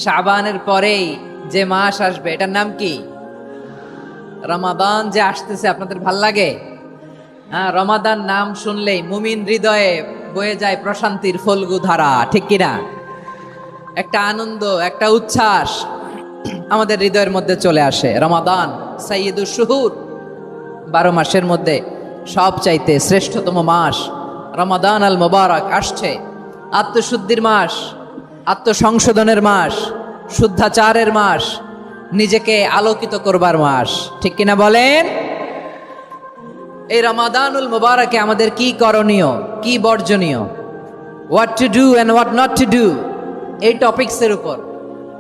শাবানের পরেই যে মাস আসবে এটার নাম কি? রমাদান যে আসতেছে, আপনাদের ভাল লাগে? হ্যাঁ, রমাদান নাম শুনলেই মুমিন হৃদয়ে বয়ে যায় প্রশান্তির ফল্গু ধারা, ঠিক কিনা? একটা আনন্দ, একটা উচ্ছ্বাস আমাদের হৃদয়ের মধ্যে চলে আসে। রমাদান সাইয়্যিদুশ শুহুর, 12 মাসের মধ্যে সব চাইতে শ্রেষ্ঠতম মাস রমাদান আল মুবারক আসছে। আত্মশুদ্ধির মাস, আত্মসংশোধনের মাস, শুদ্ধাচারের মাস, নিজেকে আলোকিত করবার মাস, ঠিক কিনা বলেন? এই রমাদানুল মুবারকে আমাদের কি করণীয়, কি বর্জনীয়, what to do and what not to do, এই টপিকসের উপর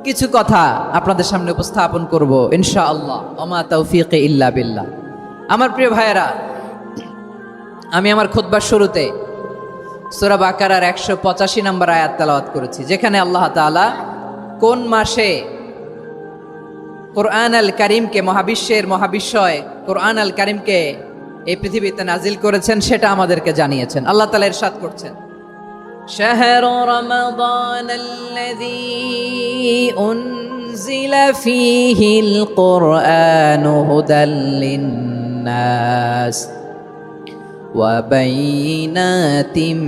কিছু কথা আপনাদের সামনে উপস্থাপন করব ইনশাআল্লাহ। ওমা তাওফীকি ইল্লা বিল্লাহ। আমার প্রিয় ভাইয়েরা, আমি আমার খুতবার শুরুতে সূরা বাকারার 185 নম্বর আয়াত তেলাওয়াত করেছি, যেখানে আল্লাহ তাআলা কোন মাসে কোরআন আল কারীমকে, মহাবিশ্বের মহাবিশ্বয় কোরআন আল কারীমকে এই পৃথিবীতে নাজিল করেছেন সেটা আমাদেরকে জানিয়েছেন। আল্লাহ তাআলা ইরশাদ করছেন, শাহরু রমাদান আল্লাযী উনজিলা ফীহিল কুরআনু হুদাল লিন্নাস ওয়া বাইনাতিম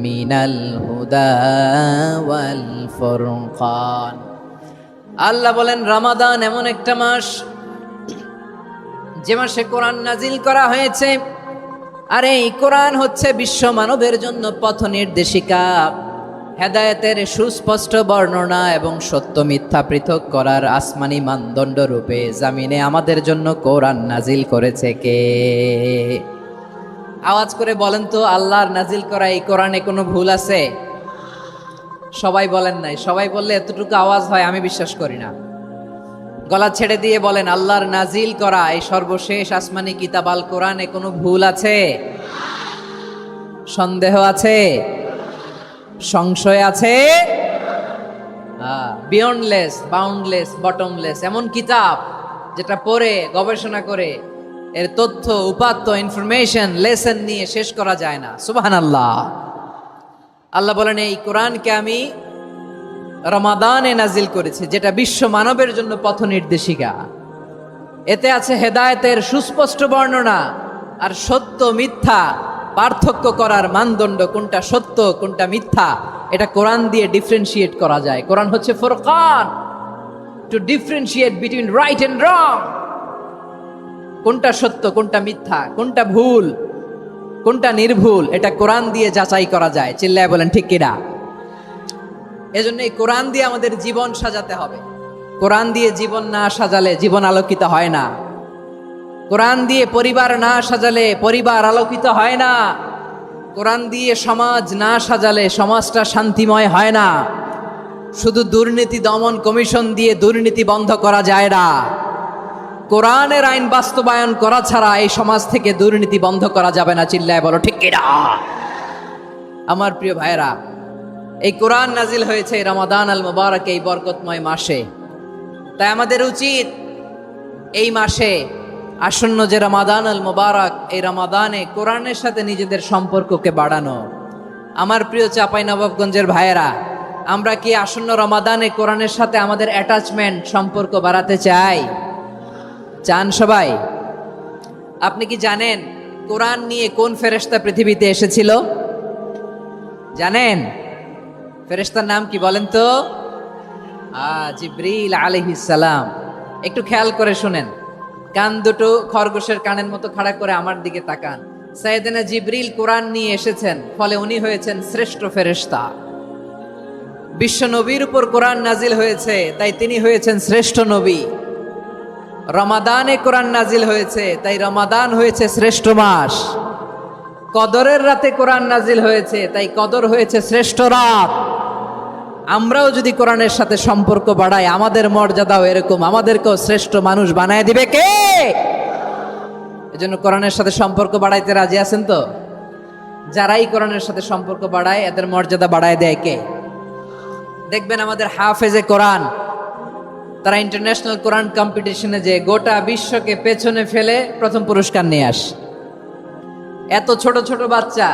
মিনাল হুদা ওয়াল ফুরকান। আল্লাহ বলেন, রমাদান এমন একটা মাস যে মাসে কোরআন নাজিল করা হয়েছে। আর এই কোরআন হচ্ছে বিশ্ব মানবের জন্য পথ নির্দেশিকা, হেদায়েতের সুস্পষ্ট বর্ণনা এবং সত্য মিথ্যা পৃথক করার আসমানি মানদণ্ড রূপে জামিনে আমাদের জন্য কোরআন নাজিল করেছে কে? আওয়াজ করে বলেন তো, আল্লাহর নাজিল করা এই কোরআনে কোনো ভুল আছে? সবাই বলেন নাই। সবাই বললে এতটুকু আওয়াজ হয় আমি বিশ্বাস করি না। গলা ছেড়ে দিয়ে বলেন, আল্লাহর নাজিল করা এই সর্বশেষ আসমানি কিতাব আল কোরআনে কোনো ভুল আছে? সন্দেহ আছে? সংশয় আছে? বিয়ন্ডলেস, বাউন্ডলেস, বটমলেস, এমন কিতাব যেটা পড়ে গবেষণা করে এর তথ্য, উপাত্ত, ইনফরমেশন, লেসন নিয়ে শেষ করা যায় না। সুবহানাল্লাহ। আল্লাহ বলেন, এই কোরআনকে আমি রমাদানে নাজিল করেছি, যেটা বিশ্ব মানবের জন্য পথ নির্দেশিকা। এতে আছে হেদায়েতের সুস্পষ্ট বর্ণনা আর সত্য মিথ্যা পার্থক্য করার মানদণ্ড, কোনটা সত্য কোনটা মিথ্যা এটা কোরআন দিয়ে ডিফারেন্সিয়েট করা যায়। কোরআন হচ্ছে Furqan, to differentiate between right and wrong. কোনটা সত্য, কোনটা মিথ্যা, কোনটা ভুল, কোনটা নির্ভুল, এটা কোরআন দিয়ে যাচাই করা যায়। চিল্লায় বলেন ঠিক কিনা? এজন্য এই কোরআন দিয়ে আমাদের জীবন সাজাতে হবে। কোরআন দিয়ে জীবন না সাজালে জীবন আলোকিত হয় না। কোরআন দিয়ে পরিবার না সাজালে পরিবার আলোকিত হয় না। কোরআন দিয়ে সমাজ না সাজালে সমাজটা শান্তিময় হয় না। শুধু দুর্নীতি দমন কমিশন দিয়ে দুর্নীতি বন্ধ করা যায় না। কোরআনের আইন বাস্তবায়ন করা ছাড়া এই সমাজ থেকে দুর্নীতি বন্ধ করা যাবে না। চিল্লায় বলো ঠিক কিনা? আমার প্রিয় ভাইয়েরা, এই কোরআন নাজিল হয়েছে রমাদান আল মুবারক, এই বরকতময় মাসে। তাই আমাদের উচিত এই মাসে আসন্ন যে রমাদান আল মুবারক, এই রমাদানে কোরআনের সাথে নিজেদের সম্পর্ককে বাড়ানো। আমার প্রিয় চাঁপাইনবাবগঞ্জের ভাইয়েরা, আমরা কি আসন্ন রমাদানে কোরআনের সাথে আমাদের অ্যাটাচমেন্ট, সম্পর্ক বাড়াতে চাই? চান সবাই? আপনি কি জানেন কোরআন নিয়ে কোন ফেরেশতা পৃথিবীতে এসেছিল? জানেন? ফেরেশতার নাম কি বলেন তো? জিবরিল আলাইহিস সালাম। একটু খেয়াল করে শুনেন, কান দুটো খরগোশের কানের মতো খাড়া করে আমার দিকে তাকান। সাইয়েদনা জিবরিল কোরআন নিয়ে এসেছেন, ফলে উনি হয়েছেন শ্রেষ্ঠ ফেরেশতা। বিশ্ব নবীর উপর কোরআন নাজিল হয়েছে, তাই তিনি হয়েছেন শ্রেষ্ঠ নবী। রমাদানে কোরআন নাজিল হয়েছে, তাই রমাদান হয়েছে শ্রেষ্ঠ মাস। কদরের রাতে কোরআন নাজিল হয়েছে, তাই কদর হয়েছে শ্রেষ্ঠ রাত। আমরাও যদি কোরআনের সাথে সম্পর্ক বাড়াই, আমাদের মর্যাদাও এরকম, আমাদেরকেও শ্রেষ্ঠ মানুষ বানায় দিবে কে? এজন্য কোরআনের সাথে সম্পর্ক বাড়াইতে রাজি আছেন তো? যারাই কোরআনের সাথে সম্পর্ক বাড়ায় এদের মর্যাদা বাড়ায় দেয় কে? দেখবেন আমাদের হাফেজে কোরআন, তারা ইন্টারন্যাশনাল কোরআন কম্পিটিশনে যে গোটা বিশ্বকে পেছনে ফেলে প্রথম পুরস্কার নিয়ে আসে। এত ছোট ছোট বাচ্চা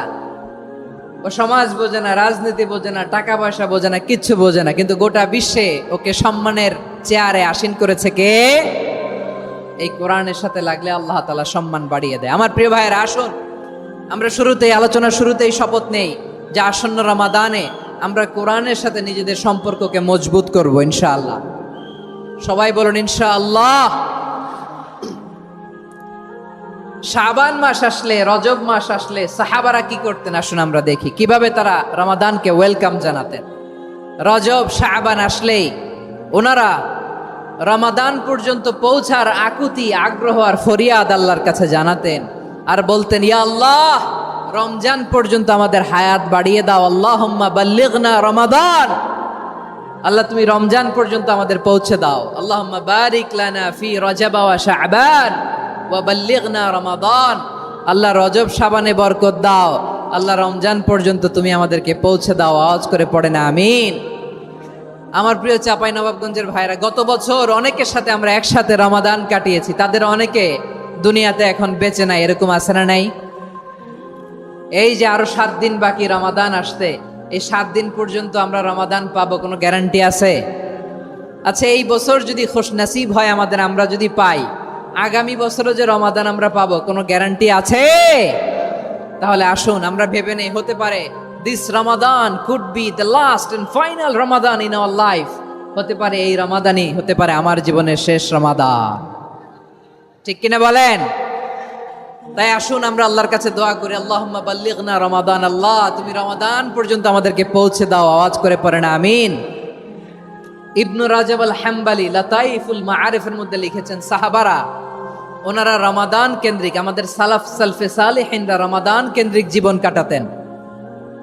ও সমাজ বোঝে না, রাজনীতি বোঝে না, টাকা পয়সা বোঝে না, কিচ্ছু বোঝে না, কিন্তু গোটা বিশ্বে ওকে সম্মানের চেয়ারে আসীন করেছে কে? এই কোরআনের সাথে লাগলে আল্লাহ তাআলা সম্মান বাড়িয়ে দেয়। আমার প্রিয় ভাইয়েরা, আসুন আমরা আলোচনার শুরুতেই শপথ নেই যে আসন্ন রমাদানে আমরা কোরআনের সাথে নিজেদের সম্পর্ককে মজবুত করব ইনশাআল্লাহ। সবাই বলুন ইনশাআল্লাহ। শাবান মাস আসলে, রজব মাস আসলে সাহাবারা কি করতেন আসুন আমরা দেখি কিভাবে তারা রমাদানকে ওয়েলকাম জানাতেন। রজব শাবান আসলেই ওনারা রমাদান পর্যন্ত পৌঁছার আকুতি, আগ্রহ আর ফরিয়াদ আল্লাহর কাছে জানাতেন আর বলতেন, ইয়া আল্লাহ, রমজান পর্যন্ত আমাদের হায়াত বাড়িয়ে দাও। আল্লাহুম্মা বাল্লিগনা রমাদান, আল্লাহ তুমি রমজান পর্যন্ত আমাদের পৌঁছে দাও। আল্লাহুম্মা বারিক লানা ফি রজব ওয়া শাবান ওয়া বাল্লিগনা রমাদান, আল্লাহ রজব শাবানে বরকত দাও, আল্লাহ রমজান পর্যন্ত তুমি আমাদেরকে পৌঁছে দাও। আওয়াজ করে পড়েন আমিন। আমার প্রিয় চাঁপাইনবাবগঞ্জের ভাইরা, গত বছর অনেকের সাথে আমরা একসাথে রমাদান কাটিয়েছি, তাদের অনেকে দুনিয়াতে এখন বেঁচে নাই, এরকম আছে না নাই? এই যে আরো 7 দিন বাকি রমাদান আসতে, এই 7 দিন পর্যন্ত আমরা রমাদান পাবো, কোনো গ্যারান্টি আছে? আচ্ছা, এই বছর যদি খুশনসিব হয় আমাদের, আমরা যদি পাই, আগামী বছরও যে রমাদান আমরা পাবো, কোনো গ্যারান্টি আছে? তাহলে আসুন আমরা ভেবে নেই, হতে পারে this Ramadan could be the last and final Ramadan in our life. হতে পারে এই রমাদানই হতে পারে আমার জীবনের শেষ রমাদান। ঠিক কিনা বলেন? তাই আসুন আমরা আল্লাহর কাছে দোয়া করি, আল্লাহুম্মা বাল্লিগনা রমাদান, আল্লাহ তুমি রমাদান পর্যন্ত আমাদেরকে পৌঁছে দাও। আওয়াজ করে পড়েন আমিন। ইবনু রাজব আল হাম্বালি লাতাইফুল মাআরিফের মধ্যে লিখেছেন, সাহাবারা ওনারা রমাদান কেন্দ্রিক, আমাদের সালাফ সালফে সালেহিনরা রমাদান কেন্দ্রিক জীবন কাটাতেন।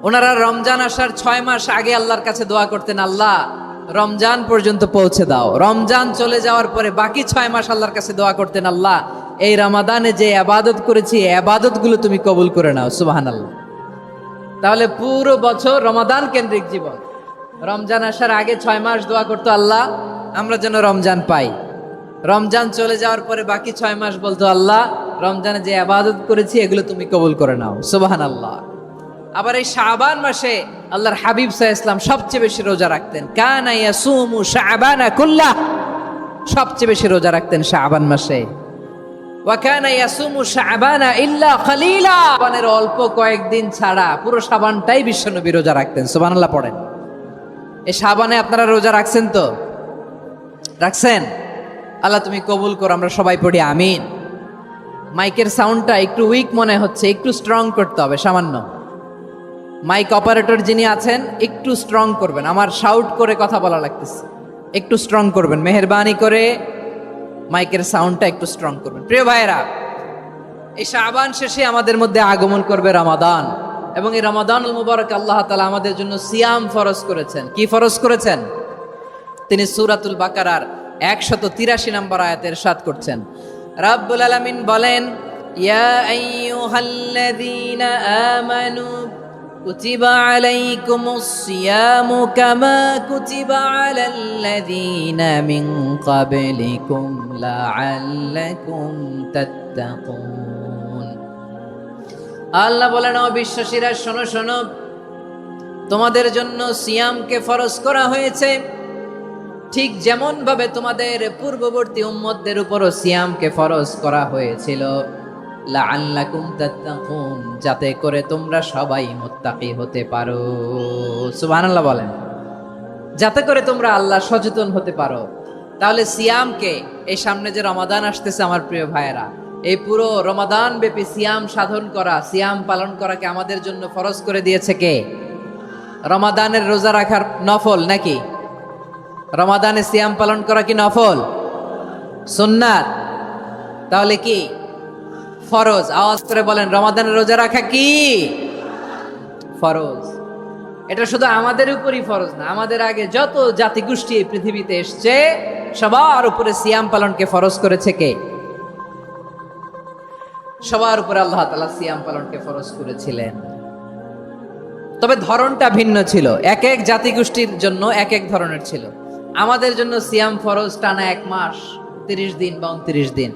ওনারা রমজান আসার 6 মাস আগে আল্লাহর কাছে দোয়া করতেন, আল্লাহ রমজান পর্যন্ত পৌঁছে দাও। রমজান চলে যাওয়ার পরে বাকি 6 মাস আল্লাহর কাছে দোয়া করতেন, আল্লাহ এই রমাদানে যে ইবাদত করেছি, এই ইবাদতগুলো তুমি কবুল করে নাও। সুবহানাল্লাহ। তাহলে পুরো বছর রমাদান কেন্দ্রিক জীবন। রমজান আসার আগে 6 মাস দোয়া করতো, আল্লাহ আমরা যেন রমজান পাই। রমজান চলে যাওয়ার পরে বাকি 6 মাস বলতো, আল্লাহ রমজানে যে ইবাদত করেছি এগুলো তুমি কবুল করে নাও। সুবহানাল্লাহ। আবার এই শাবান মাসে আল্লাহর হাবিব সাল্লাল্লাহু আলাইহি ওয়াসাল্লাম সবচেয়ে বেশি রোজা রাখতেন। কানা ইয়াসুমু শাবানা কুল্লাহ, সবচেয়ে বেশি রোজা রাখতেন শাবান মাসে। ওয়া কানা ইয়াসুমু শাবানা ইল্লা কলিলা, শাবানের অল্প কয়েকদিন ছাড়া পুরো শাবানটাই বিশ্বনবী রোজা রাখতেন। সুবহানাল্লাহ পড়েন। এই শাবানে আপনারা রোজা রাখছেন তো? রাখছেন? আল্লাহ তুমি কবুল করো, আমরা সবাই পড়ি আমিন। মাইকের সাউন্ডটা একটু উইক মনে হচ্ছে, একটু স্ট্রং করতে হবে সামান্য। মাইক অপারেটর যিনি আছেন একটু স্ট্রং করবেন, আমার শাউট করে কথা বলা লাগতেছে, একটু স্ট্রং করবেন মেহেরবানি করে, মাইকের সাউন্ডটা একটু স্ট্রং করবেন। প্রিয় ভাইয়েরা, এই শাবান শেষে আমাদের মধ্যে আগমন করবে রমাদান, এবং এই রমাদানুল মুবারক আল্লাহ তাআলা আমাদের জন্য সিয়াম ফরজ করেছেন। কি ফরজ করেছেন? তিনি সূরাতুল বাকারার 183 নম্বর আয়াতে ইরশাদ করছেন, রাব্বুল আলামিন বলেন, ইয়া আইয়ুহাল্লাযীনা আমানু কুতিবা আলাইকুমুস সিয়ামু কামা কুতিবা আলাল্লাযীনা মিন ক্বাবলিকুম লাআল্লাকুম তাত্তাকুন। আল্লাহ বলেন, ও বিশ্বাসীরা শোনো শোনো, তোমাদের জন্য সিয়ামকে ফরজ করা হয়েছে, ঠিক যেমন ভাবে তোমাদের পূর্ববর্তী উম্মতদের উপরও সিয়ামকে ফরজ করা হয়েছিল, লাআল্লাকুম তাত্তাকুন, যাতে করে তোমরা সবাই মুত্তাকি হতে পারো। সুবহানাল্লাহ বলেন, যাতে করে তোমরা আল্লাহ সচেতন হতে পারো। তাহলে সিয়ামকে, এই সামনে যে রমাদান আসতেছে আমার প্রিয় ভাইয়েরা, এই পুরো রমাদান ব্যাপী সিয়াম সাধন করা, সিয়াম পালন করাকে আমাদের জন্য ফরজ করে দিয়েছে কে? রমাদানের রোজা রাখার নফল নাকি? রমাদানে সিয়াম পালন করা কি নফল? সুন্নাত। তাহলে কি ফরজ? আওয়াজ করে বলেন, রমাদানের রোজা রাখা কি ফরজ? এটা শুধু আমাদের উপরই ফরজ না, আমাদের আগে যত জাতিগোষ্ঠী এই পৃথিবীতে এসছে সবার উপরে সিয়াম পালনকে ফরজ করেছে কে? সবার উপরে আল্লাহ তাআলা সিয়াম পালনকে ফরজ করেছিলেন। তবে ধরনটা ভিন্ন ছিল, এক এক জাতিগোষ্ঠীর জন্য এক এক ধরনের ছিল। আমাদের জন্য সিয়াম ফরজ টানা 1 মাস 30 দিন বা 29 দিন।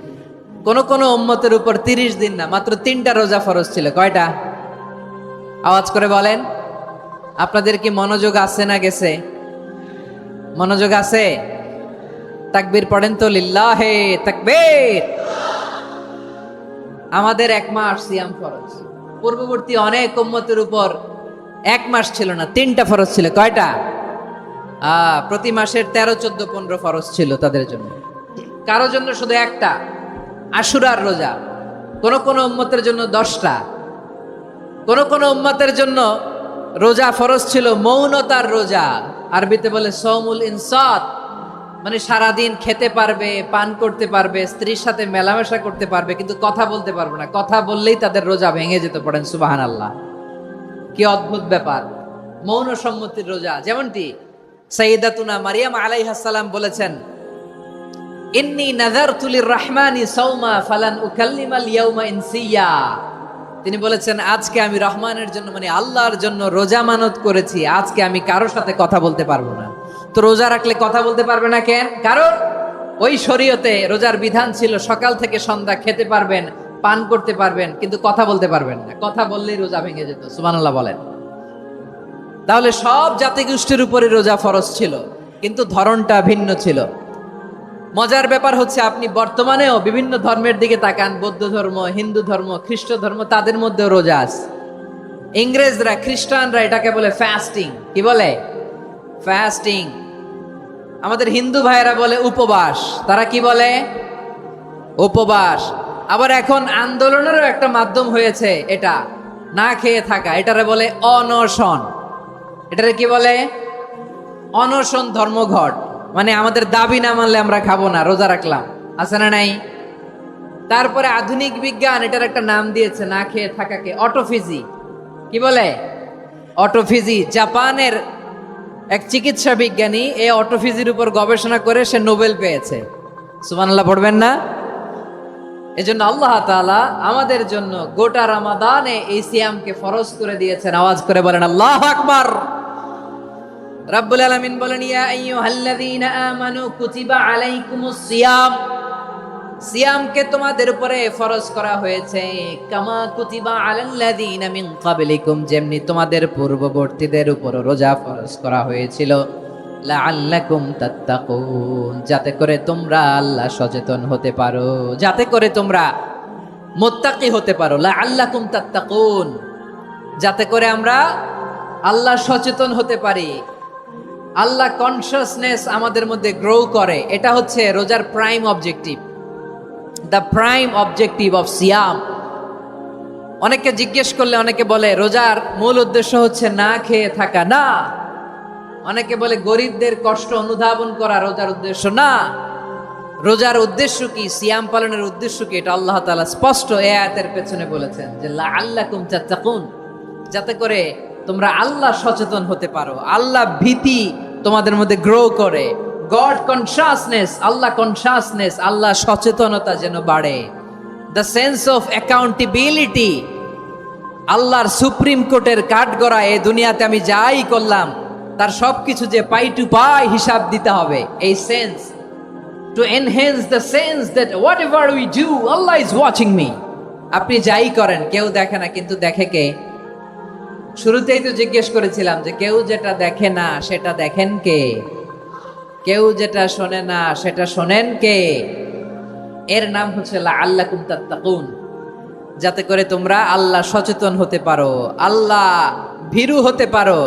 কোন কোন উম্মতের উপর 30 দিন না, মাত্র 3টা রোজা ফরজ ছিল। কয়টা? আওয়াজ করে বলেন। আপনাদের কি মনোযোগ আছে না গেছে? মনোযোগ আছে? তাকবীর পড়েন তো, লিল্লাহে তাকবীর। আমাদের 1 মাস সিয়াম ফরজ। পূর্ববর্তী অনেক উম্মতের উপর 1 মাস ছিল না, 3টা ফরজ ছিল। কয়টা? প্রতি মাসের 13, 14, 15 ফরজ ছিল তাদের জন্য। কারো জন্য শুধু একটা, আশুরার রোজা। কোন কোন উম্মতের জন্য 10টা। কোন কোন উম্মতের জন্য রোজা ফরজ ছিল মৌনতার রোজা, আরবিতে বলে সৌমুল ইনসাত, মানে সারাদিন খেতে পারবে, পান করতে পারবে, স্ত্রীর সাথে মেলামেশা করতে পারবে, কিন্তু কথা বলতে পারবে না। কথা বললেই তাদের রোজা ভেঙে যেতে। পড়েন সুবহানাল্লাহ। কি অদ্ভুত ব্যাপার, মৌন সম্মতির রোজা। যেমনটি সাইয়্যিদাতুনা মারিয়াম আলাইহাস সালাম বলেছেন, ইন্নী নাযারতু লির-রাহমানি সাওমা ফালান উকাল্লিমাল ইয়াওমা ইনসিয়া। তিনি বলেছেন, আজকে আমি রহমানের জন্য, মানে আল্লাহর জন্য রোজা মানত করেছি, আজকে আমি কারোর সাথে কথা বলতে পারবো না। তো রোজা রাখলে কথা বলতে পারবে না কেন? কারণ ওই শরীয়তে রোজার বিধান ছিল সকাল থেকে সন্ধ্যা খেতে পারবেন, পান করতে পারবেন, কিন্তু কথা বলতে পারবেন না। কথা বললেই রোজা ভেঙে যেত। সুবহানাল্লাহ বলেন। তাহলে সব জাতিগোষ্ঠীর উপরে রোজা ফরজ ছিল, কিন্তু ধরনটা ভিন্ন ছিল। মজার ব্যাপার হচ্ছে, আপনি বর্তমানেও বিভিন্ন ধর্মের দিকে তাকান, বৌদ্ধ ধর্ম, হিন্দু ধর্ম, খ্রিস্ট ধর্ম, তাদের মধ্যেও রোজা আছে। ইংরেজরা, খ্রিস্টানরা এটাকে বলে ফাস্টিং। কি বলে? ফাস্টিং। আমাদের হিন্দু ভাইয়েরা বলে উপবাস। তারা কি বলে? উপবাস। আবার এখন আন্দোলনেরও একটা মাধ্যম হয়েছে এটা, না খেয়ে থাকা। এটারে বলে অনশন। এটারে কি বলে? অনশন ধর্মঘট। মানে আমাদের দাবি না মানলে আমরা খাবো না, রোজা রাখলাম। আছে না নাই? তারপরে আধুনিক বিজ্ঞান এটার একটা নাম দিয়েছে না খেয়ে থাকাকে, অটোফিজি। কি বলে? অটোফিজি। জাপানের এক চিকিৎসা বিজ্ঞানী এই অটোফিজির উপর গবেষণা করে সে নোবেল পেয়েছে। সুবহানাল্লাহ পড়বেন না? এজন্য আল্লাহ তাআলা আমাদের জন্য গোটা রমাদানে এই সিয়ামকে ফরজ করে দিয়েছেন। আওয়াজ করে বলেন আল্লাহু আকবার। রাব্বুল আলামিন বলেন, ইয়া আইয়ুহাল্লাযীনা আমানু কুতিবা আলাইকুমুস সিয়াম। সিয়ামকে তোমাদের উপরে ফরজ করা হয়েছে, কামা কুতিবা আলাল্লাযীনা মিন ক্বাবলিকুম, যেমনি তোমাদের পূর্ববর্তীদের উপর রোজা ফরজ করা হয়েছিল, লাআল্লাকুম তাত্তাকুন, যাতে করে তোমরা আল্লাহ সচেতন হতে পারো, যাতে করে তোমরা মুত্তাকি হতে পারো। লাআল্লাকুম তাত্তাকুন, যাতে করে আমরা আল্লাহ সচেতন হতে পারি, আল্লাহ কনসিয়াসনেস আমাদের মধ্যে গ্রো করে। এটা হচ্ছে রোজার prime objective, the prime objective of সিয়াম। অনেকে জিজ্ঞেস করলে অনেকে বলে রোজার মূল উদ্দেশ্য হচ্ছে না খেয়ে থাকা। না। অনেকে বলে গরিবদের কষ্ট অনুধাবন করা রোজার উদ্দেশ্য। না। রোজার উদ্দেশ্য কি, সিয়াম পালনের উদ্দেশ্য কি, এটা আল্লাহ তাআলা স্পষ্ট এই আয়াতের পেছনে বলেছেন যে লাআল্লাকুম তাত্তাকুন, যাতে করে তোমরা আল্লাহ সচেতন হতে পারো, আল্লাহ ভীতি তোমাদের মধ্যে গ্রো করে, গড কনসিয়াসনেস, আল্লাহ কনসিয়াসনেস, আল্লাহ সচেতনতা যেন বাড়ে, দ্য সেন্স অফ অ্যাকাউন্টেবিলিটি। আল্লাহর সুপ্রিম কোর্টের কাঠগড়া এই দুনিয়াতে আমি যাই করলাম তার সবকিছু যে পাই টু পাই হিসাব দিতে হবে, এই sense, to enhance the sense that what ever we do Allah is watching me. আপনি যাই করেন কেউ দেখে না, কিন্তু দেখে কে? শুরুতেই তো জিজ্ঞেস করেছিলাম যে কেউ যেটা দেখে না সেটা দেখেন কে? কেউ যেটা শোনে না সেটা শোনেন কে? এর নাম হচ্ছে লাআল্লাকুম তাত্তাকুন, যাতে করে তোমরা আল্লাহ সচেতন হতে পারো, আল্লাহ ভীরু হতে পারো।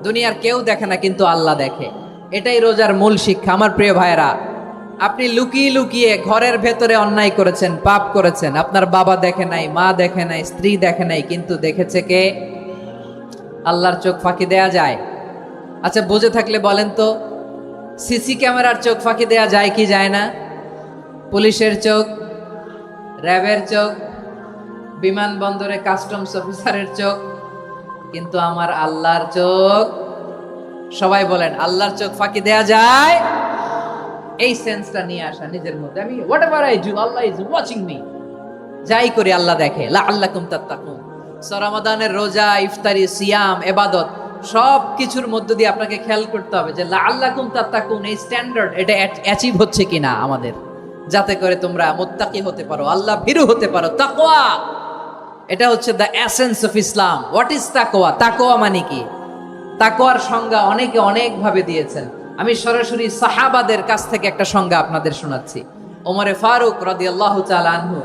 দুনিয়ার কেউ দেখে না, কিন্তু আল্লাহ দেখে। এটাই রোজার মূল শিক্ষা। আমার প্রিয় ভাইরা, আপনি লুকিয়ে লুকিয়ে ঘরের ভেতরে অন্যায় করেছেন, পাপ করেছেন, আপনার বাবা দেখে নাই, মা দেখে নাই, স্ত্রী দেখে নাই, কিন্তু দেখেছে কে? আল্লাহর চোখ ফাঁকি দেয়া যায়? আচ্ছা, বুঝে থাকলে বলেন তো, সিসি ক্যামেরার চোখ ফাঁকি দেয়া যায় কি যায় না? পুলিশের চোখ, র্যাবের চোখ, বিমানবন্দরে কাস্টমস অফিসারের চোখ, কিন্তু আমার আল্লাহর চোখ? সবাই বলেন, আল্লাহর চোখ ফাঁকি দেয়া যায়? এই সেন্সটা নিয়ে আসা নিজের মধ্যে, আমি what ever I do Allah is watching me, যাই করি আল্লাহ দেখে। লাআল্লাকুম তাত্তাকুন। রমাদানের রোজা, ইফতারি, সিয়াম, ইবাদত সব কিছুর মধ্য দিয়ে আপনাকে খেয়াল করতে হবে যে লাআল্লাকুম তাত্তাকুন এই স্ট্যান্ডার্ড এটা অ্যাচিভ হচ্ছে কিনা আমাদের, যাতে করে তোমরা মুত্তাকি হতে পারো, আল্লাহ ভীরু হতে পারো। তাকওয়া, এটা হচ্ছে the essence of Islam. What is তাকওয়া? তাকওয়া মানে কি? তাকওয়ার সংজ্ঞা অনেকে অনেক ভাবে দিয়েছেন। আমি সরাসরি সাহাবাদের কাছ থেকে একটা সংজ্ঞা আপনাদের শোনাচ্ছি। ওমরে ফারুক রাদিয়াল্লাহু তাআলা আনহু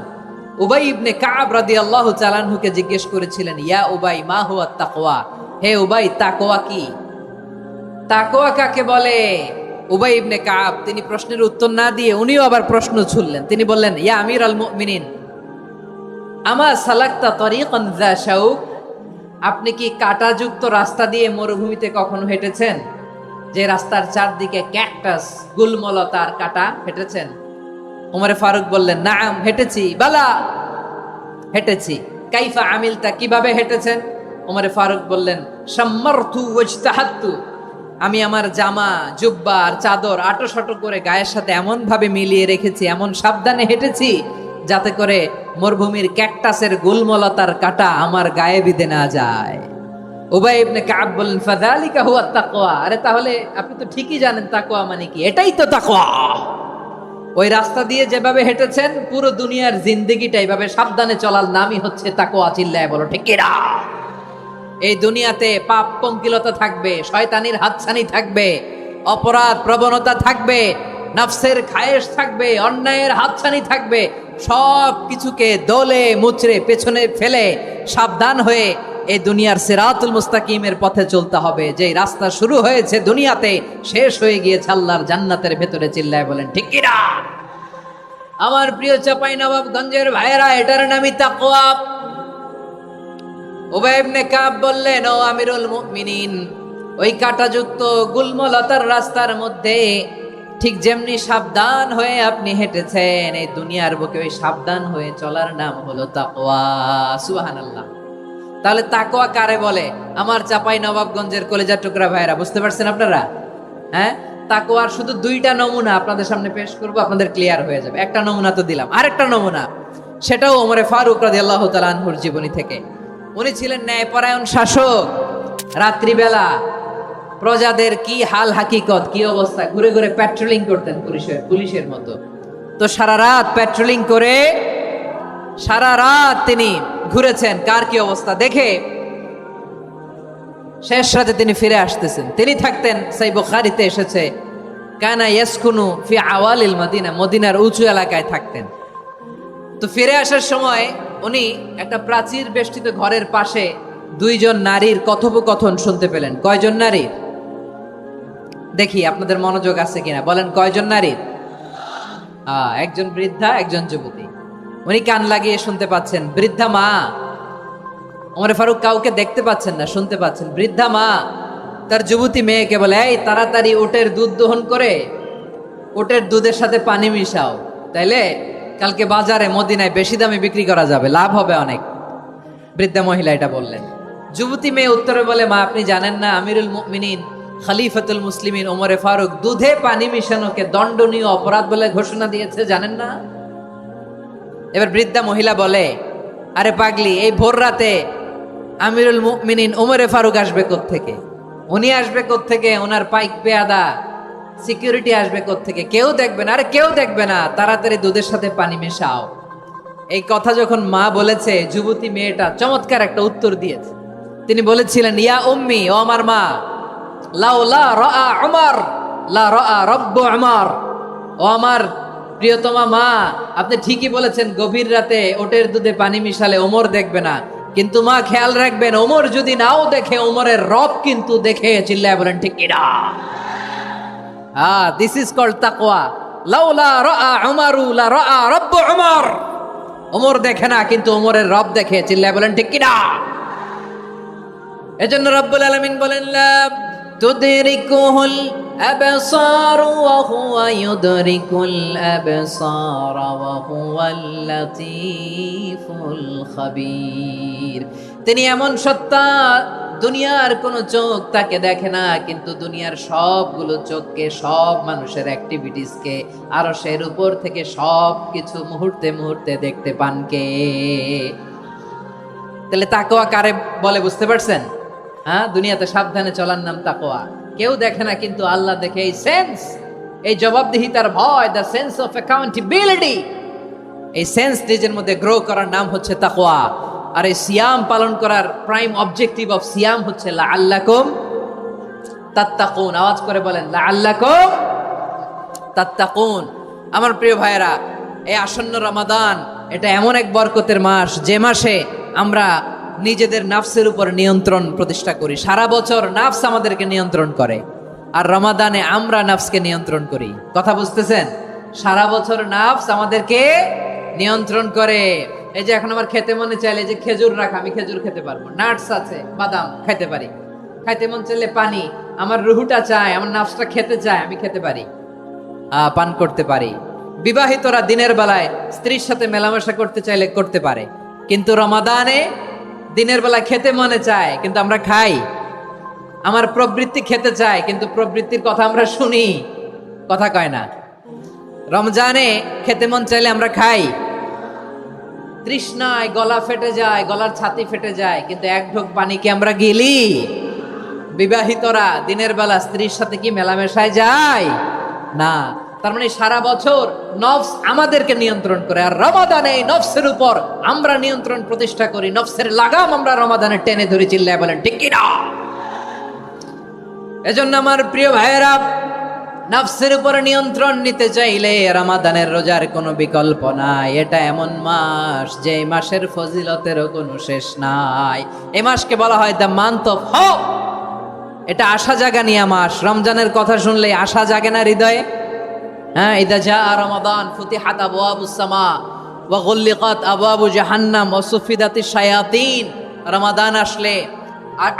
উবাই ইবনে কাব রাদিয়াল্লাহু তাআলা আনহুকে জিজ্ঞেস করেছিলেন, ইয়া উবাই মা হুয়া তাকওয়া, হে উবাই তাকওয়া কি? তাকওয়া কাকে বলে? উবাই ইবনে কাব তিনি প্রশ্নের উত্তর না দিয়ে উনিও আবার প্রশ্ন ছুড়লেন। তিনি বললেন, ইয়া আমিরাল মুমিনিন আমা সালাকতা তরিকান যা শাউক, আপনি কি কাঁটাযুক্ত রাস্তা দিয়ে মরুভূমিতে কখনো হেঁটেছেন? যে রাস্তার চারদিকে ক্যাকটাস, গুলমলতার কাঁটা, হেঁটেছেন? ওমরে ফারুক বললেন, নাম হেঁটেছি, বালা হেঁটেছি। কাইফা আমিলতা, কিভাবে হেঁটেছেন? ওমরে ফারুক বললেন, শাম্মারতু ওয়াজতাহাতু, আমি আমার জামা জুব্বা আর চাদর আটোসাটো করে গায়ের সাথে এমন ভাবে মিলিয়ে রেখেছি, এমন সাবধানে হেঁটেছি যাতে করে মরুভূমির ক্যাকটাসের গুলমলতার কাঁটা আমার গায়ে বিঁধে না যায়। উবাই ইবনে কাব বললেন, ফাযালিকা হুয়া তাকওয়া, আরে তাহলে আপনি তো ঠিকই জানেন তাকওয়া মানে কি, এটাই তো তাকওয়া। ওই রাস্তা দিয়ে যেভাবে হেঁটেছেন পুরো দুনিয়ার জিন্দেগিটা এইভাবে সাবধানে চলার নামই হচ্ছে তাকওয়া। চিল্লায় বলো ঠিক কিনা? এই দুনিয়াতে পাপ পঙ্কিলতা থাকবে, শয়তানির হাতছানি থাকবে, অপরাধ প্রবণতা থাকবে, নফসের খায়েশ থাকবে, অন্যায়ের হাতছানি থাকবে। সব কিছুকে দলে মুচড়ে পেছনে ফেলে সাবধান হয়ে এই দুনিয়ার সিরাতুল মুস্তাকিমের পথে চলতে হবে। যেই রাস্তা শুরু হয়েছে দুনিয়াতে, শেষ হয়ে গিয়েছে আল্লাহর জান্নাতের ভেতরে। চিল্লায় বলেন ঠিক কিনা? আমার প্রিয় চাঁপাইনবাবগঞ্জের ভাইয়েরা, এটার নামই তাকওয়া। উবাই ইবনে কাব বললেন, ও আমিরুল মুমিনিন, ওই কাঁটাযুক্ত গুলমলতার রাস্তার মধ্যে ঠিক যেমনি সাবধান হয়ে আপনি হেঁটেছেন, এই দুনিয়ার বুকে ওই সাবধান হয়ে চলার নাম হলো তাকওয়া। সুবহানাল্লাহ। তাহলে তাকওয়া কারে বলে? আমার চাঁপাইনবাবগঞ্জের কলেজার টুকরা ভাইয়েরা, বুঝতে পারছেন আপনারা? হ্যাঁ, তাকওয়ার শুধু দুইটা নমুনা আপনাদের সামনে পেশ করব, আপনাদের ক্লিয়ার হয়ে যাবে। একটা নমুনা তো দিলাম, আরেকটা নমুনা, সেটাও ওমরে ফারুক রাদিয়াল্লাহু তাআলা আনহুর জীবনী থেকে। উনি ছিলেন ন্যায়পরায়ণ শাসক। রাত্রিবেলা প্রজাদের কি হাল হাকিকত, কি অবস্থা, ঘুরে ঘুরে প্যাট্রোলিং করতেন পুলিশের মতো। তো সারা রাত প্যাট্রোলিং করে সারা রাত তিনি ঘুরেছেন কার কি অবস্থা দেখে। শেষ রাতে তিনি ফিরে আসতেছেন। তিনি থাকতেন, সাই বুখারীতে এসেছে, কানা ইয়াসকুনু ফি আওয়ালিল মদিনা, মদিনার উঁচু এলাকায় থাকতেন। তো ফিরে আসার সময় উনি একটা প্রাচীর বেষ্টিত ঘরের পাশে দুইজন নারীর কথোপকথন শুনতে পেলেন। কয়জন নারীর? দেখি আপনাদের মনোযোগ আছে কিনা, বলেন কয়জন নারীর? একজন বৃদ্ধা, একজন যুবতী। উনি কান লাগিয়ে শুনতে পাচ্ছেন। বৃদ্ধা মা, ওমরে ফারুক কাউকে দেখতে পাচ্ছেন না, শুনতে পাচ্ছেন। বৃদ্ধা মা তার যুবতী মেয়েকে বলে, এই তাড়াতাড়ি উটের দুধ দহন করে উটের দুধের সাথে পানি মিশাও, তাইলে কালকে বাজারে মদিনায় বেশি দামে বিক্রি করা যাবে, লাভ হবে অনেক। বৃদ্ধা মহিলা এটা বললেন। যুবতী মেয়ে উত্তরে বলে, মা আপনি জানেন না আমিরুল মুমিনিন খলিফাতুল মুসলিমিন ওমরে ফারুক দুধে পানি মিশানোকে দণ্ডনীয় অপরাধ বলে ঘোষণা দিয়েছে, জানেন না? এবার বৃদ্ধা মহিলা বলে, আরে পাগলি, এই ভোর রাতে আমিরুল মুমিনিন ওমরে ফারুক আসবে কোত্থেকে? উনি আসবে কোত্থেকে? ওনার পাইক পেয়াদা সিকিউরিটি আসবে কোত্থেকে? কেউ দেখবে না। আরে কেউ দেখবে না, তাড়াতাড়ি দুধের সাথে পানি মেশাও। এই কথা যখন মা বলেছে, যুবতী মেয়েটা চমৎকার একটা উত্তর দিয়েছে। তিনি বলেছিলেন, ইয়া উম্মি, ও আমার মা, লাউলা রাআ উমর লা রাআ রব্বু উমর, ও আমার প্রিয়তমা মা, আপনি ঠিকই বলেছেন, গভীর রাতে ওটের দুধে পানি মিশালে ওমর দেখবে না, কিন্তু মা খেয়াল রাখবেন, ওমর যদি নাও দেখে, ওমরের রব কিন্তু দেখে। চিল্লায় বলেন ঠিক কিনা? দিস ইজ কল্ড তাকওয়া। লাউলা রাআ উমরু লা রাআ রব্বু উমর, ওমর দেখে না কিন্তু ওমরের রব দেখে। চিল্লায় বলেন ঠিক কিনা? এজন্য রব্বুল আলামিন বলেন, লা তুদরিকুহুল আবসার ওয়া হুয়া ইউদরিকুল আবসার ওয়া হুয়াল লাতীফুল খাবীর। তিনি এমন সত্তা, দুনিয়ার কোনো চোখ তাকে দেখে না, কিন্তু দুনিয়ার সবগুলো চোখকে, সব মানুষের অ্যাক্টিভিটিসকে আরশের উপর থেকে সব কিছু মুহূর্তে মুহূর্তে দেখতে পান কে? তাহলে তাকওয়া কারে বলে বুঝতে পারছেন? হ্যাঁ, দুনিয়াতে সাবধানে চলার নাম তাকওয়া। কেউ দেখে না কিন্তু আল্লাহ দেখে। এই সেন্স, এই জবাবদিহিতার ভয়, দ্য সেন্স অফ অ্যাকাউন্টেবিলিটি, এই সেন্স নিজের মধ্যে গ্রো করার নাম হচ্ছে তাকওয়া। আর এই সিয়াম পালন করার প্রাইম অবজেক্টিভ অফ সিয়াম হচ্ছে লাআল্লাকুম তাত্তাকুন, আওয়াজ করে বলেন লাআল্লাকুম তাত্তাকুন। আমার প্রিয় ভাইয়েরা, এই আসন্ন রমাদান এটা এমন এক বরকতের মাস যে মাসে আমরা নিজেদের নাফসের উপর নিয়ন্ত্রণ প্রতিষ্ঠা করি। সারা বছর নাফস আমাদেরকে নিয়ন্ত্রণ করে, আর রমাদানে আমরা নাফসকে নিয়ন্ত্রণ করি। কথা বুঝতেছেন? সারা বছর নাফস আমাদেরকে নিয়ন্ত্রণ করে। এই যে এখন আমার খেতে মনে চাইলে যে খেজুর রাখা, আমি খেজুর খেতে পারবো, নাটস আছে, বাদাম খাইতে পারি। খাইতে মন চাইলে পানি, আমার রুহুটা চায়, আমার নাফসটা খেতে চায়, আমি খেতে পারি, পান করতে পারি। বিবাহিতরা দিনের বেলায় স্ত্রীর সাথে মেলামেশা করতে চাইলে করতে পারে, কিন্তু রমাদানে দিনের বেলায় খেতে মনে চায় কিন্তু আমরা খাই। আমার প্রবৃত্তি খেতে চায় কিন্তু প্রবৃত্তির কথা আমরা শুনি, কথা কয় না। রমজানে খেতে মন চাইলে আমরা খাই, তৃষ্ণায় গলা ফেটে যায়, গলার ছাতি ফেটে যায়, কিন্তু এক ঢোক পানি কি আমরা গিলি? বিবাহিতরা দিনের বেলা স্ত্রীর সাথে কি মেলামেশায় যায় না। তার মানে সারা বছর নফস আমাদেরকে নিয়ন্ত্রণ করে, আর রমাদানে নফসের উপর আমরা নিয়ন্ত্রণ প্রতিষ্ঠা করি। নফসের লাগাম আমরা রমাদানে টেনে ধরে, চিল্লায় বলেন ঠিক কি না? এজন্য আমার প্রিয় ভাইয়েরা, নফসের উপর নিয়ন্ত্রণ নিতে চাইলে রমাদানের রোজার কোনো বিকল্প নাই। এটা এমন মাস যে মাসের ফজিলতেরও কোনো শেষ নাই। এই মাসকে বলা হয় দ্য মান্থ অফ হোপ। এটা আশা জাগানিয়া মাস। রমজানের কথা শুনলে আশা জাগে না হৃদয়ে? হ্যাঁ, ইদা জাআ রমাদান ফুতিহাত আবওয়াবুস সামা ওয়া গুল্লিকাত আবওয়াবু জাহান্নাম ওয়া সুফিদাতিশ শায়াতিন। রমাদান আসলে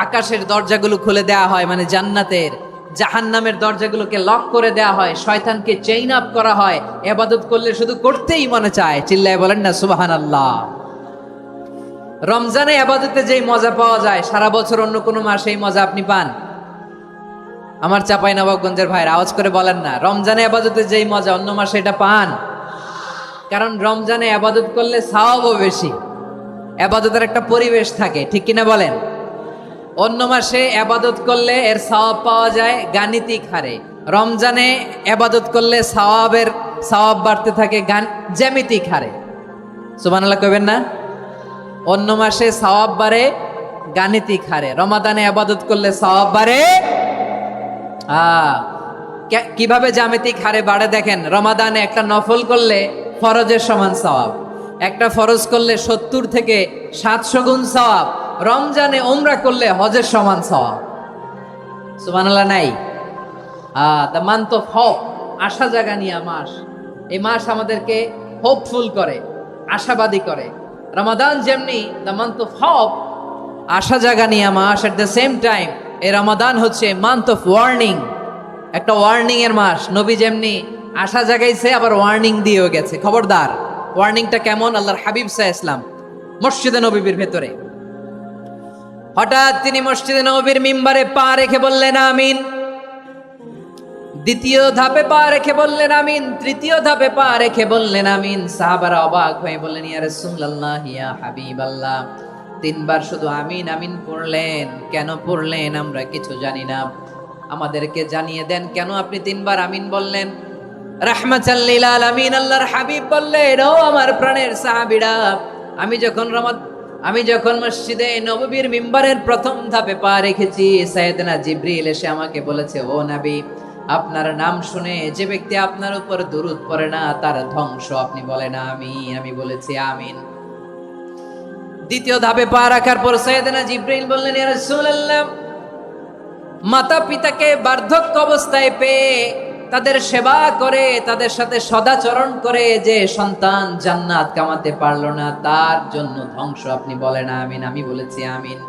আকাশের দরজাগুলো খুলে দেয়া হয়, মানে জান্নাতের। জাহান্নামের দরজাগুলোকে লক করে দেয়া হয়, শয়তানকে চেইন আপ করা হয়। ইবাদত করলে শুধু করতেই মনে চায়, চিল্লায় বলেন না সুবহানাল্লাহ। রমজানে ইবাদতে যেই মজা পাওয়া যায়, সারা বছর অন্য কোনো মাসে এই মজা আপনি পান? আমার চাঁপাইনবাবগঞ্জের ভাইরা আওয়াজ করে বলেন না, রমজানে ইবাদতে যেই মজা অন্য মাসে এটা পান? কারণ রমজানে ইবাদত করলে সওয়াবও বেশি, ইবাদতের একটা পরিবেশ থাকে, ঠিক কিনা বলেন? অন্য মাসে ইবাদত করলে এর সওয়াব পাওয়া যায় গাণিতিক হারে, রমজানে ইবাদত করলে সওয়াব বাড়তে থাকে জ্যামিতিক হারে। সুবহানাল্লাহ কইবেন না? অন্য মাসে সওয়াব বাড়ে গাণিতিক হারে, রমাদানে ইবাদত করলে সওয়াব বাড়ে কিভাবে জ্যামিতিক হারে বাড়ে দেখেন। রমাদানে একটা নফল করলে ফরজের সমান সওয়াব, একটা ফরজ করলে 70 থেকে 700 গুণ সওয়াব। রমজানে উমরা করলে হজের সমান সওয়াব। সুবহানাল্লাহ নাই? দ্য মান্থ অফ হোপ, আশা জাগানিয়া মাস। এই মাস আমাদেরকে হোপফুল করে, আশাবাদী করে। রমাদান যেমনি দ্য মান্থ অফ হোপ, আশা জাগানিয়া মাস, এট দ্য সেম টাইম এই রমাদান হচ্ছে মান্থ অফ ওয়ার্নিং, একটা ওয়ার্নিং এর মাস। নবী যেমনি আশা জাগাইছে, আবার ওয়ার্নিং দিয়েও গেছে, খবরদার। ওয়ার্নিংটা কেমন? আল্লাহর হাবিব সাল্লাল্লাহু আলাইহি ওয়াসাল্লাম মসজিদে নববীর ভেতরে, হঠাৎ তিনি মসজিদে নববীর মিম্বারে পা রেখে বললেন আমিন। দ্বিতীয় ধাপে পা রেখে বললেন আমিন, তৃতীয় ধাপে পা রেখে বললেন আমিন। সাহাবারা অবাক হয়ে বললেন ইয়া রাসূলুল্লাহ, ইয়া হাবিবাল্লাহ, 3 বার শুধু আমিন আমিন পড়লেন, কেন পড়লেন আমরা কিছু জানি না, আমাদেরকে জানিয়ে দেন কেন আপনি 3 বার আমিন বললেন। রাহমাতাল লিল আলামিন আল্লাহর হাবিব বললেন, ও আমার প্রাণের সাহাবীরা, আমি যখন মসজিদে নববীর মিম্বারের প্রথম ধাপে পা রেখেছি, সাইয়েদনা জিবরিল এসে আমাকে বলেছে, ও নবী, আপনার নাম শুনে যে ব্যক্তি আপনার উপর দুরূদ পড়ে না তার ধ্বংস। আপনি বলেন আমিন। আমি বলেছি আমিন। দ্বিতীয় ধাপে পা রাখার পর সাইয়েদনা জিবরিল বললেন, ইয়া রাসূলুল্লাহ, মাতা পিতাকে বার্ধক্য অবস্থায় পেয়ে তাদের সেবা করে, তাদের সাথে সদাচরণ করে যে সন্তান জান্নাত কামাতে পারলো না, তার জন্য ধ্বংস। আপনি বলেন আমিন। আমি বলেছি আমিন।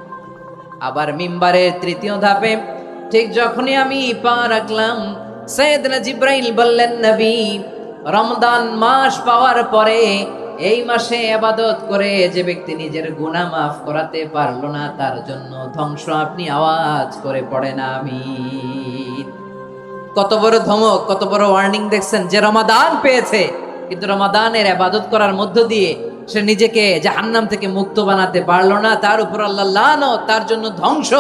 আবার মিম্বারের তৃতীয় ধাপে ঠিক যখনই আমি পা রাখলাম, সাইয়েদনা জিবরাইল বললেন, নবী, রমজান মাস পাওয়ার পরে এই মাসে ইবাদত করে যে ব্যক্তি নিজের গুনাহ মাফ করাতে পারলো না, তার জন্য ধ্বংস। আপনি আওয়াজ করে পড়েন আমিন। কত বড় ধমক, কত বড় ওয়ার্নিং দেখছেন। যে রমাদান পেয়েছে, কিন্তু রমাদানের ইবাদত করার মধ্য দিয়ে সে নিজেকে জাহান্নাম থেকে মুক্ত বানাতে পারলো না, তার উপর আল্লাহ লানত, তার জন্য ধ্বংস।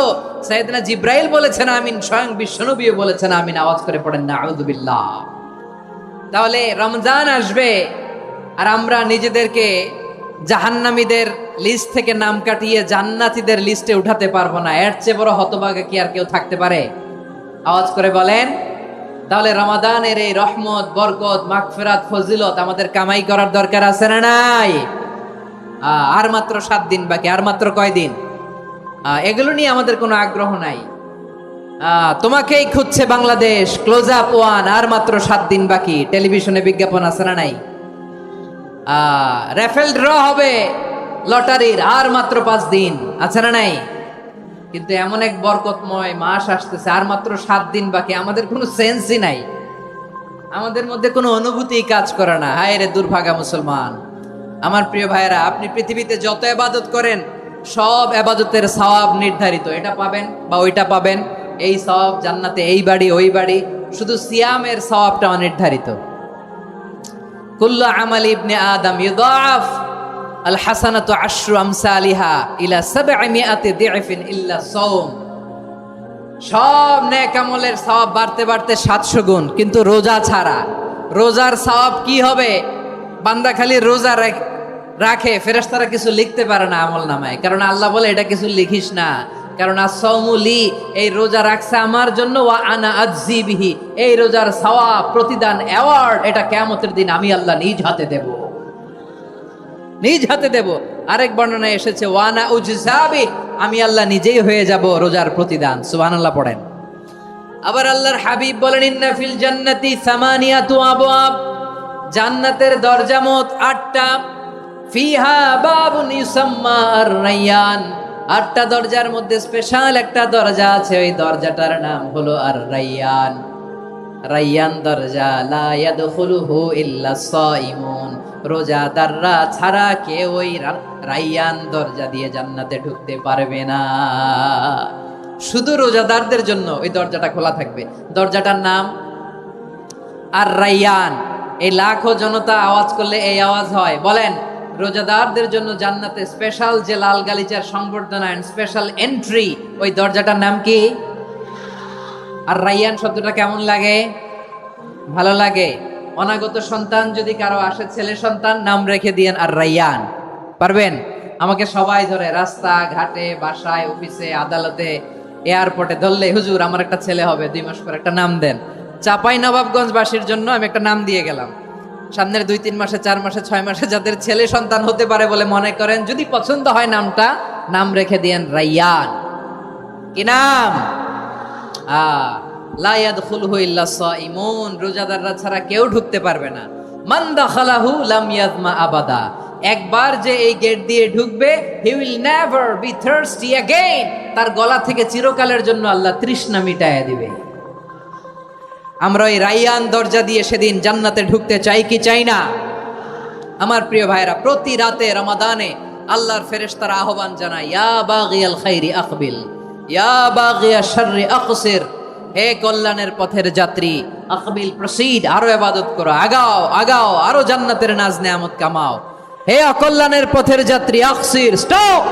সাইয়েদনা জিবরাইল বলেছেন আমিন, স্বয়ং বিশ্বনবীও বলেছেন আমিন। আওয়াজ করে পড়েন নাউযু বিল্লাহ। তাহলে রমজান আসবে আর আমরা নিজেদেরকে জাহান্নামীদের লিস্ট থেকে নাম কাটিয়ে জান্নাতীদের লিস্টে উঠাতে পারবো না। এর চেয়ে বড় হতভাগা কি আর কেউ থাকতে পারে? আওয়াজ করে বলেন। তাহলে রমাদানের এই রহমত, বরকত, মাগফিরাত, ফজিলত আমাদের কামাই করার দরকার আছে না নাই? আর মাত্র 7 দিন বাকি, আর মাত্র কয়দিন? এগুলো নিয়ে আমাদের কোনো আগ্রহ নাই। তোমাকেই খুঁজছে বাংলাদেশ, ক্লোজ আপ ওয়ান, আর মাত্র 7 দিন বাকি। টেলিভিশনে বিজ্ঞাপন আছে না নাই? রেফেল ড্র হবে লটারির, আর মাত্র 5 দিন, আছে না নাই? কিন্তু এমন এক বরকতময় মাস আসতেছে, আর মাত্র 7 দিন বাকি। আমাদের কোনো সেন্সই নাই, আমাদের মধ্যে কোনো অনুভূতি কাজ করে না। হায় রে দুর্ভাগা মুসলমান। আমার প্রিয় ভাইয়েরা, আপনি পৃথিবীতে যত ইবাদত করেন সব ইবাদতের সওয়াব নির্ধারিত। এটা পাবেন বা ওইটা পাবেন, এই সওয়াব জান্নাতে, এই বাড়ি ওই বাড়ি। শুধু সিয়ামের সওয়াবটা অনির্ধারিত। কুল্লু আমালি ইবনে আদম ইউদাফ আল হাসানাতু আশরু আমসালিহা ইলা 700 দি'ফিন ইল্লা সাওম। সব নেক আমলের সওয়াব বাড়তে বাড়তে 700 গুণ, কিন্তু রোজা ছাড়া। রোজার সওয়াব কি হবে? বান্দা খালি রোজা রাখে, ফেরেশতারা কিছু লিখতে পারে না আমল নামায়, কারণ আল্লাহ বলে এটা কিছু লিখিস না, কারণ as-সাওমু লি, এই রোজা রাখছে আমার জন্য, ওয়া আনা আজজি বিহি, এই রোজার সওয়াব, প্রতিদান, অ্যাওয়ার্ড এটা কিয়ামতের দিন আমি আল্লাহ নিজ হাতে দেব, নিজ হাতে দেব। আরেক বর্ণনায় এসেছে ওয়া আনা উজজাবি, আমি আল্লাহ নিজেই হয়ে যাব রোজার প্রতিদান। সুবহানাল্লাহ পড়েন। আবার আল্লাহর হাবিব বলেন ইন্না ফিল জান্নাতি সামানিয়াতু আবওয়াব, জান্নাতের দরজা মোট 8টা। ফিহা বাবুন ইউসাম্মা আর-রায়্যান, 8টা দরজার মধ্যে স্পেশাল একটা দরজা আছে, ওই দরজাটার নাম হলো আর-রায়্যান। রায়্যান দরজা, লা ইয়াদখুলুহু ইল্লা সাইমুন, রোজাদাররা ছাড়া কেউ ওই রায়্যান দরজা দিয়ে জান্নাতে ঢুকতে পারবে না। শুধু রোজাদারদের জন্য ওই দরজাটা খোলা থাকবে। দরজাটার নাম আর-রায়্যান। এই লাখো জনতা আওয়াজ করলে এই আওয়াজ হয়। বলেন, রোজাদারদের জন্য জান্নাতে স্পেশাল যে লাল গালিচার সংবর্ধনা এন্ড স্পেশাল এন্ট্রি, ওই দরজাটার নাম কি? আর-রায়্যান শব্দটা কেমন লাগে? ভালো লাগে। অনাগত সন্তান যদি কারো আসে, ছেলে সন্তান, নাম রেখে দিয়েন আর-রায়্যান। পারবেন? আমাকে সবাই ধরে রাস্তা ঘাটে, বাসায়, অফিসে, আদালতে, এয়ারপোর্টে ধরলে, হুজুর আমার একটা ছেলে হবে 2 মাস পর, একটা নাম দেন। চাপাই নবাবগঞ্জবাসীর জন্য আমি একটা নাম দিয়ে গেলাম। সামনের 2-3 মাসে, 4 মাসে, 6 মাসে যাদের ছেলে সন্তান হতে পারে বলে মনে করেন, যদি পছন্দ হয় নামটা, নাম রেখে দিয়েন রায়্যান। কি নাম? লা ইয়াদখুলুহু ইল্লা সাইমুন, রোজাদাররা ছাড়া কেউ ঢুকতে পারবে না। মান দাখালাহু লাম ইয়াযমা আবাদা, একবার যে এই গেট দিয়ে ঢুকবে, he will never be thirsty again, তার গলা থেকে চিরকালের জন্য আল্লাহ তৃষ্ণা মিটায়া দিবে। আমরা ওই রায়্যান দরজা দিয়ে সেদিন জান্নাতে ঢুকতে চাই কি চাই না? আমার প্রিয় ভাইরা, প্রতি রাতে রমাদানে আল্লাহর ফেরেশতারা আহ্বান জানায়, ইয়া বাগিয়াল খাইরি আকবিল, ইয়া বাগিয়াশ শাররি আকসির, হে কল্যাণের পথের যাত্রী, আকবিল প্রসিড, আরো ইবাদত করো, আগাও আগাও, আরো জান্নাতের নাজ নেয়ামত কামাও। হে অকল্যাণের পথের যাত্রী, আকসির, স্টপ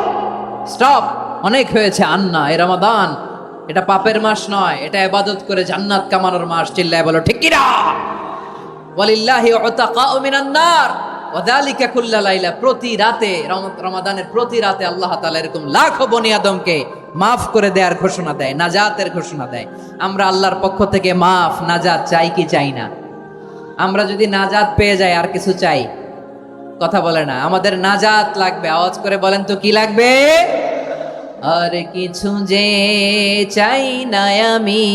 স্টপ, অনেক হয়েছে। আন্না, এ রমাদান এটা পাপের মাস নয়, এটা ইবাদত করে জান্নাত কামানোর মাস। চিল্লায় বলো ঠিক কি না? ওয়ালিল্লাহি উতাকাউ মিনান নার ওয়া যালিকা কুল্লা লাইলা, প্রতি রাতে, রমাদানের প্রতি রাতে আল্লাহ তাআলা এরকম লাখো বনি আদমকে মাফ করে দেওয়ার ঘোষণা দেয়, নাজাতের ঘোষণা দেয়। আমরা আল্লাহর পক্ষ থেকে মাফ, নাজাত চাই কি চাই না? আমরা যদি নাজাত পেয়ে যাই, আর কিছু চাই? কথা বলে না। আমাদের নাজাত লাগবে। আওয়াজ করে বলেন তো কি লাগবে? আর কিছু যে চাই না আমি,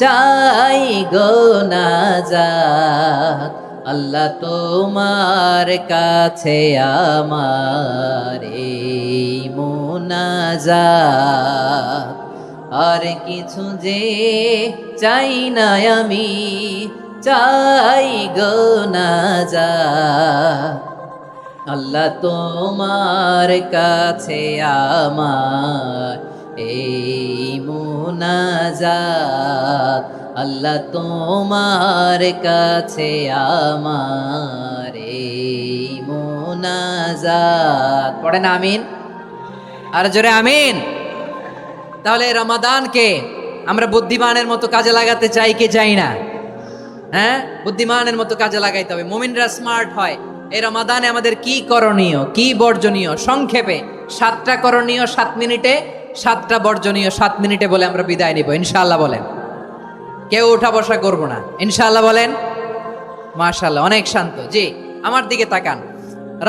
চাই গো নাজাত, আল্লাহ তোমার কাছে আমার এই মুনাজাত। আর কিছু যে চাই না আমি, চাই গো নাজাত, আল্লাহ তোমার কাছে আমার এই মুনাজাত, আল্লাহ তোমার কাছে আমার এই মুনাজাত। পড়েন আমিন, আর জোরে আমিন। তাহলে রমাদানকে আমরা বুদ্ধিমানের মতো কাজে লাগাতে চাই কি চাই না? হ্যাঁ, বুদ্ধিমানের মতো কাজে লাগাইতে হবে। মুমিনরা স্মার্ট হয়। এই রমাদানে আমাদের কি করণীয়, কি বর্জনীয়, সংক্ষেপে 7টা করণীয় 7 মিনিটে, 7টা বর্জনীয় 7 মিনিটে বলে আমরা বিদায় নিব ইনশাআল্লাহ। বলেন কেউ উঠা বসা করবো না ইনশাআল্লাহ বলেন। মাশাআল্লাহ, অনেক শান্ত। জি, আমার দিকে তাকান।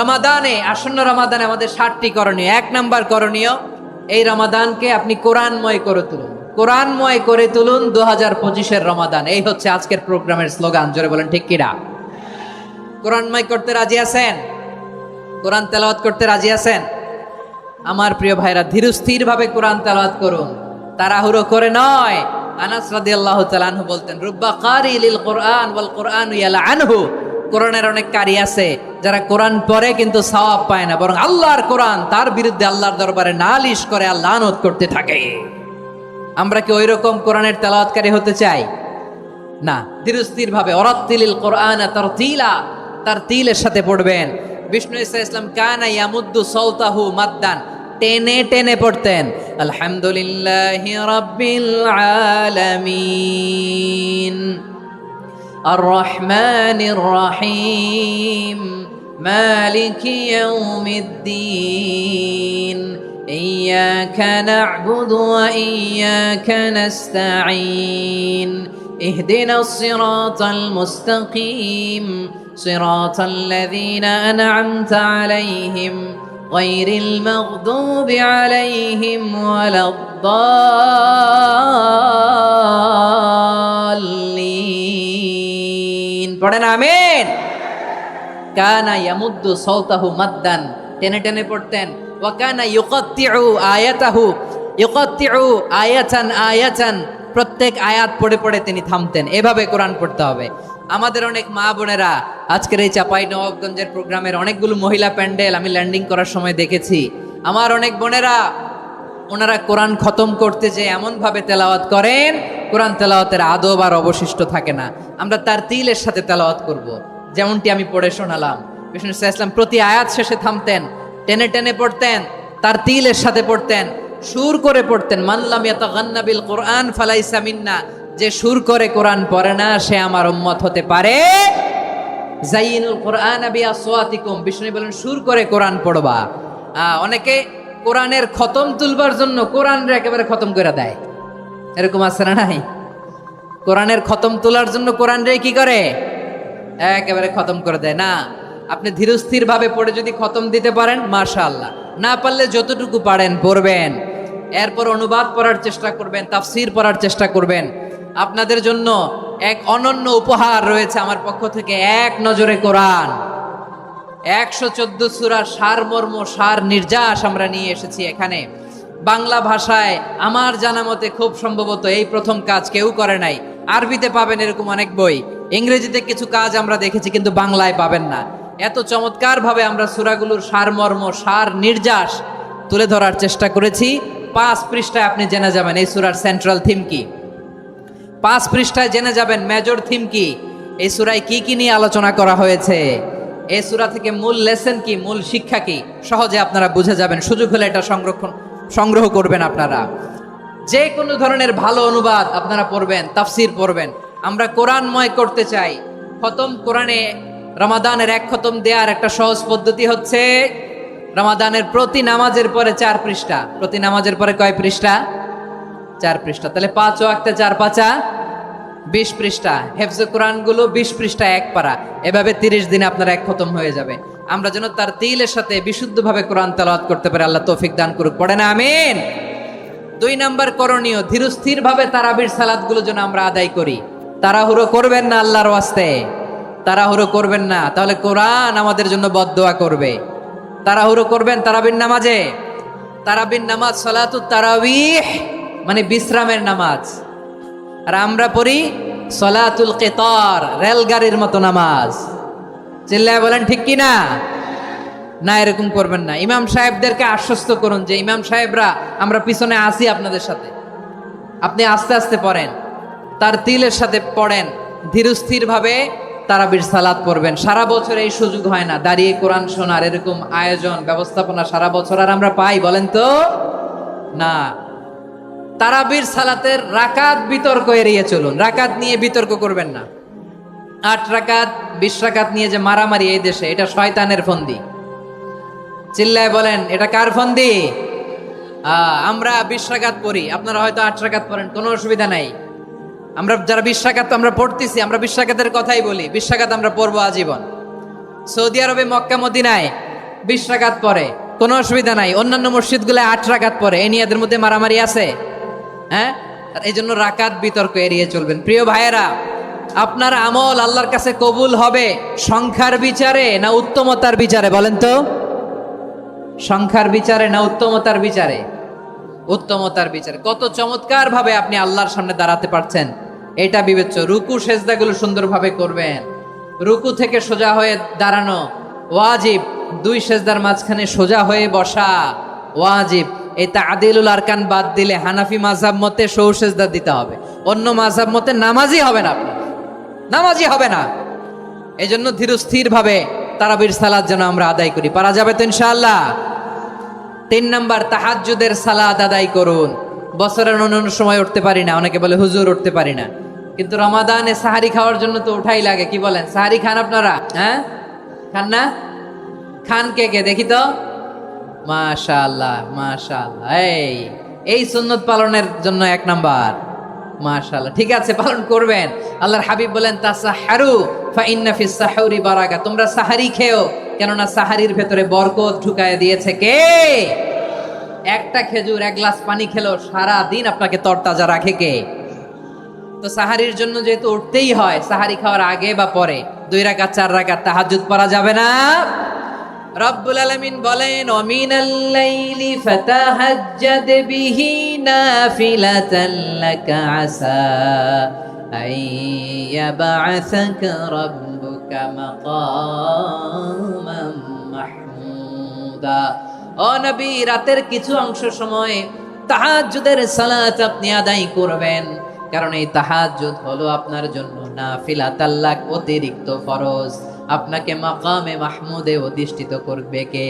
রমাদানে, আসন্ন রমাদানে আমাদের 7টি করণীয়। 1 নাম্বার করণীয়, এই রমাদানকে আপনি কোরআনময় করে তুলুন। কোরআনময় করে তুলুন 2025-এর রমাদান। এই হচ্ছে আজকের প্রোগ্রামের স্লোগান। জোরে বলেন ঠিক কিনা? কোরআনময় করতে রাজি আছেন? কোরআন তেলাওয়াত করতে রাজি আছেন? আমার প্রিয় ভাইরা, ধীরস্থির ভাবে কোরআন তেলাওয়াত করুন, তাড়াহুড়ো করে নয়। আনাস রাদিয়াল্লাহু তাআলা আনহু বলতেন, রুব্বা কারি লিল কোরআন ওয়াল কোরআনু ইয়ালআনহু। কোরআনের অনেক কারি আছে যারা কোরআন পড়ে কিন্তু সওয়াব পায় না, বরং আল্লাহর কোরআন তার বিরুদ্ধে আল্লাহর দরবারে নালিশ করে আর লানত করতে থাকে। আমরা কি ওইরকম কোরআনের তেলাওয়াতকারী হতে চাই? না। ধীরস্থির ভাবে ওরাত্তিলিল কোরআন তারতিলা, তারতিলের সাথে পড়বেন। বিষ্ণু ঈসা ইসলাম কানা ইয়ামুদ্দু সাওতাহু মাদ্দান, টেনে টেনে পড়তেন। আলহামদুলিল্লাহি রাব্বিল আলামিন আর রহমানির রহিম মালিকি ইয়াউমিদ্দিন ইয়্যাকা না'বুদু ওয়া ইয়্যাকা নাস্তাঈন ইহদিনাস সিরাতাল মুস্তাকিম সিরাতাল লাযীনা আন'আমতা আলাইহিম গায়রিল মাগদুবি আলাইহিম ওয়ালাদ-দাল্লিন। পড়েন আমিন। কানা ইয়ামুদ্দু সাওতাহু মাদ্দান, টেনে টেনে পড়তেন। ওয়া কানা ইউকাত্তিউ আয়াতাহু, ইউকাত্তিউ আয়াতান আয়াতান, প্রত্যেক আয়াত পড়ে পড়ে তিনি থামতেন। এভাবে কোরআন পড়তে হবে। আমাদের অনেক মা বোনেরা আজকের এই চাঁপাইনবাবগঞ্জের প্রোগ্রামের অনেকগুলো মহিলা প্যান্ডেল আমি ল্যান্ডিং করার সময় দেখেছি। আমার অনেক বোনেরা, ওনারা কোরআন খতম করতে যে এমন ভাবে তেলাওয়াত করেন, কোরআন তেলাওয়াতের আদব আর অবশিষ্ট থাকে না। আমরা তার তিলের সাথে তেলাওয়াত করব, যেমনটি আমি পড়ে শোনালাম। বিষ্ণু ইসলাম প্রতি আয়াত শেষে থামতেন, টেনে টেনে পড়তেন, তার তিলের সাথে পড়তেন, সুর করে পড়তেন। মানলাম ইয়াতাগান্না বিল কোরআন ফালাইসা মিন্না, যে সুর করে কোরআন পড়ে না সে আমার উম্মত হতে পারে। জাইনুল কোরআন বিআসওয়াতিকুম, বিষ্ণু বলেন সুর করে কোরআন পড়বা। অনেকে কোরআনের খতম তুলবার জন্য কোরআনরে একেবারে খতম করে দেয়, এরকম আছে না নাই? কোরআনের খতম তোলার জন্য কোরআনরে কি করে? একেবারে খতম করে দেয় না। আপনি ধীরস্থির ভাবে পড়ে যদি খতম দিতে পারেন মাশাআল্লাহ, না পারলে যতটুকু পারেন পড়বেন। এরপর অনুবাদ পড়ার চেষ্টা করবেন, তাফসীর পড়ার চেষ্টা করবেন। আপনাদের জন্য এক অনন্য উপহার রয়েছে আমার পক্ষ থেকে, এক নজরে কোরআন। 114 সূরার সারমর্ম, সার নির্যাস আমরা নিয়ে এসেছি এখানে বাংলা ভাষায়। আমার জানা মতে খুব সম্ভবত এই প্রথম কাজ কেউ করে নাই। আরবিতে পাবেন এরকম অনেক বই, ইংরেজিতে কিছু কাজ আমরা দেখেছি, কিন্তু বাংলায় পাবেন না। এত চমৎকার ভাবে আমরা সূরাগুলোর সারমর্ম, সার নির্যাস তুলে ধরার চেষ্টা করেছি। 5 পৃষ্ঠায় আপনি জেনে যাবেন এই সূরার সেন্ট্রাল থিম কি। 5 পৃষ্ঠায় জেনে যাবেন মেজর থিম কি, এই সূরায় কি কি নিয়ে আলোচনা করা হয়েছে, এই সূরা থেকে মূল লেসন কি, মূল শিক্ষা কি, সহজে আপনারা বুঝে যাবেন। সুযোগ হলে এটা সংগ্রহ করবেন। আপনারা যে কোনো ধরনের ভালো অনুবাদ আপনারা পড়বেন, তাফসীর পড়বেন। আমরা কোরআনময় করতে চাই। খতম কোরআনে রমাদানের 1 খতম দেওয়ার একটা সহজ পদ্ধতি হচ্ছে রমাদানের প্রতি নামাজের পরে 4 পৃষ্ঠা। প্রতি নামাজের পরে কয় পৃষ্ঠা? 4 পৃষ্ঠা। তাহলে 5 ওয়াক্তে 4 পাঁচা 20 পৃষ্ঠা। হেফজে কোরআন গুলো 20 পৃষ্ঠা 1 পারা। এভাবে 30 দিনে আপনার 1 খতম হয়ে যাবে। আমরা যেন তার তিলের সাথে বিশুদ্ধভাবে কোরআন তেলাওয়াত করতে পারি, আল্লাহ তৌফিক দান করুক। পড়েন আমিন। 2 নাম্বার করণীয়, ধীরস্থির ভাবে তারাবির সালাত গুলো যেন আমরা আদায় করি। তাড়াহুড়ো করবেন না, আল্লাহর ওয়াস্তে তাড়াহুড়ো করবেন না, তাহলে কোরআন আমাদের জন্য বদদোয়া করবে। তাড়াহুড়ো করবেন তারাবির নামাজে। তারাবির নামাজ সালাতুত তারাবিহ মানে বিশ্রামের নামাজ। আর আমরা পড়ি সালাতুল কিতার, রেলগাড়ির মতো নামাজ। চিল্লায় বলেন ঠিক কি না? না, এরকম করবেন না। ইমাম সাহেবদেরকে আশ্বস্ত করুন যে ইমাম সাহেবরা আমরা পিছনে আসি আপনাদের সাথে, আপনি আস্তে আস্তে পড়েন, তার তিলের সাথে পড়েন, ধীরস্থির ভাবে তারাবির সালাত পড়বেন। সারা বছর এই সুযোগ হয় না দাঁড়িয়ে কোরআন শোনার, এরকম আয়োজন ব্যবস্থাপনা সারা বছর আর আমরা পাই বলেন তো? না। তারাবির সালাতের রাকাত বিতর্ক এড়িয়ে চলুন। রাকাত নিয়ে বিতর্ক করবেন না। 8 রাকাত 20 রাকাত নিয়ে যে মারামারি এই দেশে, এটা শয়তানের ফন্দি। চিল্লায় বলেন এটা কার ফন্দি? আমরা 20 রাকাত পড়ি, আপনারা হয়তো 8 রাকাত পড়েন, কোনো অসুবিধা নাই। আমরা যারা 20 রাকাত আমরা পড়তেছি, আমরা 20 রাকাতের কথাই বলি, 20 রাকাত আমরা পড়বো আজীবন। সৌদি আরবে মক্কা মদিনায় 20 রাকাত পড়ে, কোনো অসুবিধা নাই। অন্যান্য মসজিদগুলো 8 রাকাত পড়ে, এই নিয়ে এদের মধ্যে মারামারি আছে? হ্যাঁ, এই জন্য রাকাত বিতর্ক এড়িয়ে চলবেন। প্রিয় ভাইয়েরা, আপনার আমল আল্লাহর কাছে কবুল হবে সংখ্যার বিচারে না উত্তমতার বিচারে? বলেন তো, সংখ্যার বিচারে না উত্তমতার বিচারে? উত্তমতার বিচারে। কত চমৎকার ভাবে আপনি আল্লাহর সামনে দাঁড়াতে পারছেন এটা বিবেচ্য। রুকু সেজদাগুলো সুন্দরভাবে করবেন। রুকু থেকে সোজা হয়ে দাঁড়ানো ওয়াজিব, 2 সেজদার মাঝখানে সোজা হয়ে বসা ওয়াজিব। এই তাদিলুল আরকান বাদ দিলে হানাফি মাযহাব মতে সৌ সেজদা দিতে হবে, অন্য মাযহাব মতে নামাজই হবে না, আপনি নামাজই হবে না। এই জন্য ধীরস্থির ভাবে তারাবির সালাত যেন আমরা আদায় করি। পারা যাবে তো ইনশাআল্লাহ? 3 নাম্বার, তাহাজ্জুদের সালাত আদায় করুন। বছরের অন্যান্য সময় উঠতে পারি না, অনেকে বলে হুজুর উঠতে পারি না, কিন্তু রমাদানে সাহারি খাওয়ার জন্য তো উঠাই লাগে। কি বলেন, সাহারি খান আপনারা? হ্যাঁ, খান না? খান কে কে দেখি তো? মাশাআল্লাহ মাশাআল্লাহ। এই সুন্নত পালনের জন্য 1 নাম্বার। মাশাআল্লাহ, ঠিক আছে, পালন করবেন। আল্লাহর হাবিব বলেন তাসাহারু ফা ইন্না ফিস সাহুরি বারাকা, তোমরা সাহারি খেও, কেননা সাহারির ভেতরে বরকত ঢুকায় দিয়েছে কে? একটা খেজুর, 1 গ্লাস পানি খেলেও সারা দিন আপনাকে তরতাজা রাখে কে? তো সাহারির জন্য যেহেতু উঠতেই হয়, সাহারি খাওয়ার আগে বা পরে 2 রাকাত 4 রাকাত তাহাজ্জুদ পড়া যাবে না? রব্বুল আলামিন বলেন ওয়ামিনাল লাইলি ফাতাহাজ্জাদ বিহি নাফিলাতান লাকা আসা আইয়াবআসাকা রাব্বুকা মাকামান মাহমুদা। ও নবী, রাতের কিছু অংশ সময় তাহাজ্জুদের সালাত আপনি আদায় করবেন, কারণ এই তাহাজ্জুদ হলো আপনার জন্য নাফিলাতাল লাক, অতিরিক্ত ফরজ। আপনাকে মাকামে মাহমুদে অধিষ্ঠিত করবে কে?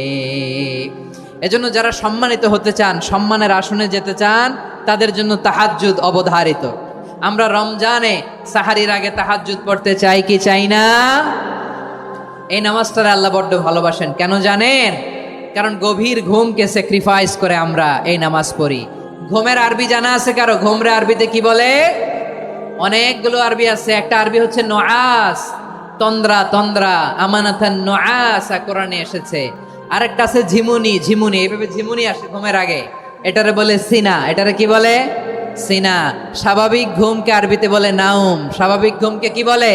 এজন্য যারা সম্মানিত হতে চান, সম্মানের আসনে যেতে চান, তাদের জন্য তাহাজ্জুদ অবধারিত। আমরা রমজানে সাহারির আগে তাহাজ্জুদ পড়তে চাই কি চাই না? এই নামাজটারে আল্লাহ বড্ড ভালোবাসেন। কেন জানেন? কারণ গভীর ঘুমকে স্যাক্রিফাইস করে আমরা এই নামাজ পড়ি। ঘুমের আরবি জানা আছে কারো? ঘুমরে আরবিতে কি বলে? অনেকগুলো আরবি আছে। একটা আরবি হচ্ছে নুআস, তন্দ্রা, তন্দ্রা, আমানাতান নুআসা কোরআনে এসেছে। আরেকটা আছে ঝিমুনি, ঝিমুনি, এইভাবে ঝিমুনি আসে ঘুমের আগে, এটারে বলে সিনা। এটারে কি বলে? সিনা। স্বাভাবিক ঘুমকে আরবিতে বলে নাউম। স্বাভাবিক ঘুমকে কি বলে?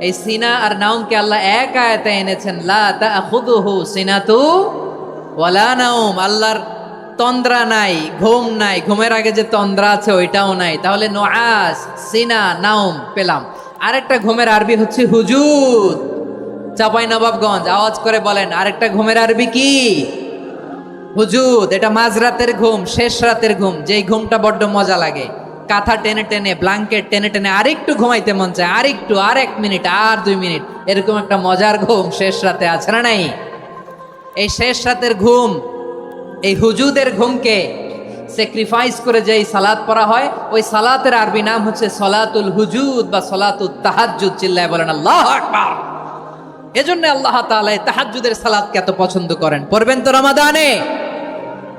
এই সিনা আর নাউমকে আল্লাহ এক আয়াতে এনেছেন, লা তাখুযুহু সিনাতু ওয়ালা নাউম। আল্লাহর তন্দ্রা নাই, ঘুম নাই। ঘুমের আগে যে তন্দ্রা আছে ওইটাও নাই। তাহলে নুআস, সিনা, নাউম পেলাম। আরেকটা ঘুমের আরবি হচ্ছে হুজুদ। চাঁপাইনবাবগঞ্জ আওয়াজ করে বলেন, আরেকটা ঘুমের আরবি কি? হুজুদ। এটা মাঝরাতের ঘুম, শেষ রাতের ঘুম, যেই ঘুমটা বড্ড মজা লাগে। কাঁথা টেনে টেনে, ব্ল্যাঙ্কেট টেনে টেনে আরেকটু ঘুমাইতে মন চায়, আরেকটু, আর 1 মিনিট, আর 2 মিনিট, এরকম একটা মজার ঘুম শেষ রাতে আছে না নাই? এই শেষ রাতের ঘুম, এই হুজুদের ঘুমকে স্যাক্রিফাইস করে যেই সালাত পড়া হয়, ওই সালাতের আরবি নাম হচ্ছে সলাতুল হুজুদ বা সলাতুত তাহাজ্জুদ। চিল্লায় বলেন আল্লাহু আকবার। এজন্য আল্লাহ তাআলা তাহাজ্জুদের সালাতকে এত পছন্দ করেন। পড়বেন তো রমাদানে?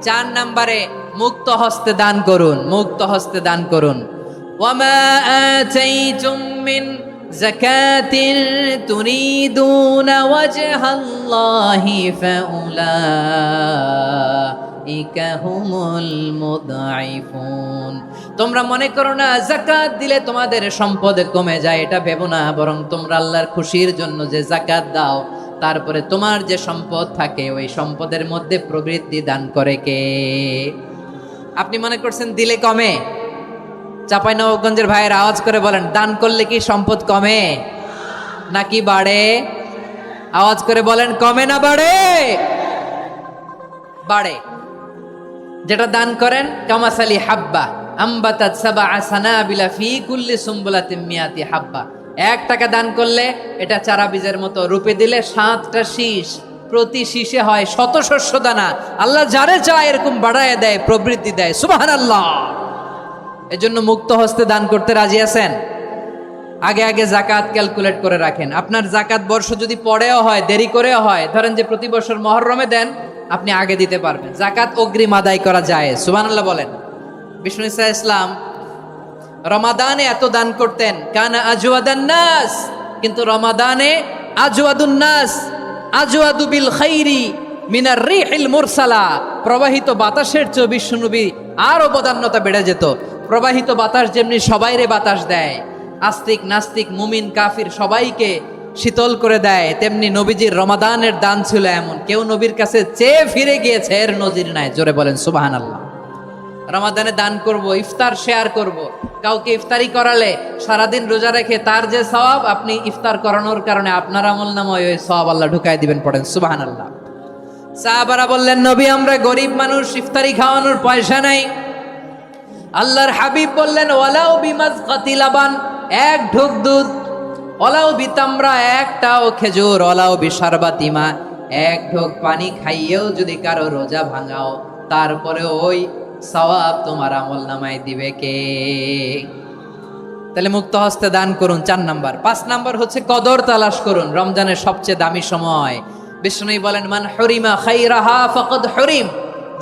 4 নম্বরে মুক্ত হস্তে দান করুন, মুক্ত হস্তে দান করুন। ওয়ামা আতাইতুম মিন যাকাতিন তুরিদুনা ওয়াজহাল্লাহি ফাউলাইকা হুমুল মুদঈফুন। তোমরা মনে করো না যাকাত দিলে তোমাদের সম্পদ কমে যায়, এটা ভেবো না। বরং তোমরা আল্লাহর খুশির জন্য যে যাকাত দাও, তারপরে তোমার যে সম্পদ থাকে ওই সম্পদের মধ্যে প্রবৃদ্ধি দান করে কে? আপনি মনে করছেন দিলে কমে? চাঁপাইনবাবগঞ্জের ভাইয়ের আওয়াজ করে বলেন, দান করলে কি সম্পদ কমে নাকি বাড়ে? আওয়াজ করে বলেন, কমে না বাড়ে? বাড়ে। যেটা দান করেন, কামাসালি হাব্বা আম্বাতাত সাবআ সানাবিলা ফি কুল্লি সুম্বুলাতিন মিয়াতি হাব্বা। 1 টাকা দান করলে এটা চারা বীজের মতো, রূপে দিলে 7টা শীষ, প্রতি শীষে হয় 100 শস্য দানা। আল্লাহ যারে চায় এরকম বাড়ায় দেয়, প্রবৃদ্ধি দেয়। সুবহানাল্লাহ। এজন্য মুক্ত হস্তে দান করতে রাজি আছেন? আগে আগে যাকাত ক্যালকুলেট করে রাখেন। আপনার যাকাত বর্ষ যদি পরেও হয়, দেরি করেও হয়, ধরেন যে প্রতি বছর মুহররমে দেন, আপনি আগে দিতে পারবেন। যাকাত অগ্রিম আদায় করা যায়। সুবহানাল্লাহ বলেন। বিষ্ণু ইসা ইসলাম রমাদানে এত দান করতেন, কানা আজওয়াদান নাস, কিন্তু রমাদানে আজওয়াদুন নাস আজওয়াদু বিল খাইরি মিনার রিহিল মুরসালা, প্রবাহিত বাতাসের চেয়ে বিশ্বনবী আরো বদান্যতা বেড়ে যেত। প্রবাহিত বাতাস যেমনি সবাইরে বাতাস দেয়, আস্তিক নাস্তিক মুমিন কাফির সবাইকে শীতল করে দেয়, তেমনি নবীজির রমাদানের দান ছিল এমন, কেউ নবীর কাছে চেয়ে ফিরে গিয়েছে এর নজির নাই। জোরে বলেন সুবহানাল্লাহ। রমাদানে দান করব, ইফতার শেয়ার করব। কাউকে ইফতারি করালে সারাদিন রোজা রেখে তার যে সওয়াব, আপনি ইফতার করানোর কারণে আপনার আমলনামায় ওই সওয়াব আল্লাহ ঢুকায় দিবেন। পড়েন সুবহানাল্লাহ। সাহাবারা বললেন, নবী আমরা গরিব মানুষ, ইফতারি খাওয়ানোর পয়সা নাই। আল্লাহর হাবিব বললেন, ওয়ালাউ বিমাজকাতি লাবান, এক ঢোক দুধ, ওয়ালাউ বিতামরা, একটাও খেজুর, ওয়ালাউ বিশারবাতিমা, এক ঢোক পানি খাইয়েও যদি কারো রোজা ভাঙাও, তারপরে ওই সওয়াব তোমার আমলনামায় দিবে কে? তাহলে মুক্ত হস্তে দান করুন, 4 নাম্বার। 5 নাম্বার হচ্ছে কদর তালাশ করুন। রমজানের সবচেয়ে দামি সময়। বিষ্ণু বলেন, মান হুরিমা খাইরাহা ফাকাদ হুরিম,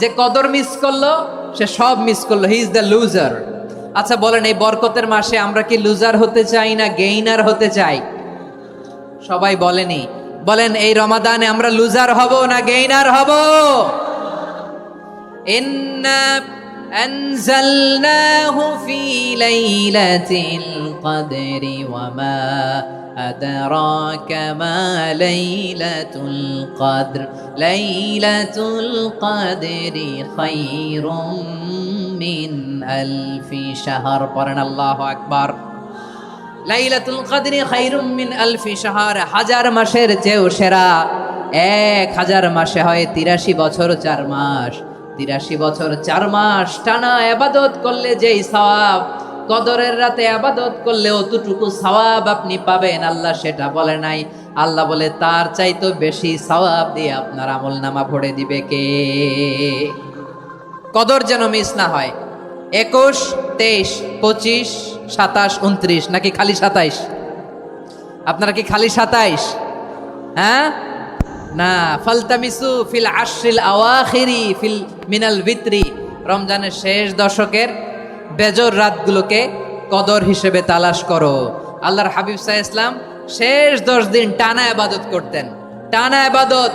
যে কদর মিস করলো সে সব মিস করলো, হি ইজ দ্য লুজার। আচ্ছা বলেন, এই বরকতের মাসে আমরা কি লুজার হতে চাই না গেইনার হতে চাই? সবাই বলেনি, বলেন এই রমাদানে আমরা লুজার হব না গেইনার হব? ইন্না আনজালনাহু ফি লাইলাতিল কদরি ওয়া মা আদরাকা মা লাইলাতুল কদর, লাইলাতুল কদরি খায়রুম মিন আলফি শাহর। পড়েন আল্লাহু আকবার। লাইলাতুল কদরি খায়রুম মিন আলফি শাহর, 1000 মাসের চেয়েও সেরা। 1000 মাসে হয় 83 বছর 4 মাস। 83 বছর 4 মাস টানা ইবাদত করলে যেই সওয়াব, কদরের রাতে ইবাদত করলে অতটুকু সওয়াব আপনি পাবেন, আল্লাহ সেটা বলে নাই। আল্লাহ বলে তার চাইতে বেশি সওয়াব দিয়ে আপনার আমলনামা ভরে দিবে কে? কদর যেন মিস না হয়। 21, 23, 25, 27, 29 নাকি খালি 27? আপনারা কি খালি 27? হ্যাঁ না, ফালতামিসু ফিল আশরিল আওয়াখিরি ফিল মিনাল ভিতরি, রমজানের শেষ দশকের বেজর রাতগুলোকে কদর হিসেবে তালাশ করো। আল্লাহর হাবিব সাল্লাল্লাহু আলাইহি ওয়াসাল্লাম শেষ 10 দিন টানা ইবাদত করতেন, টানা ইবাদত।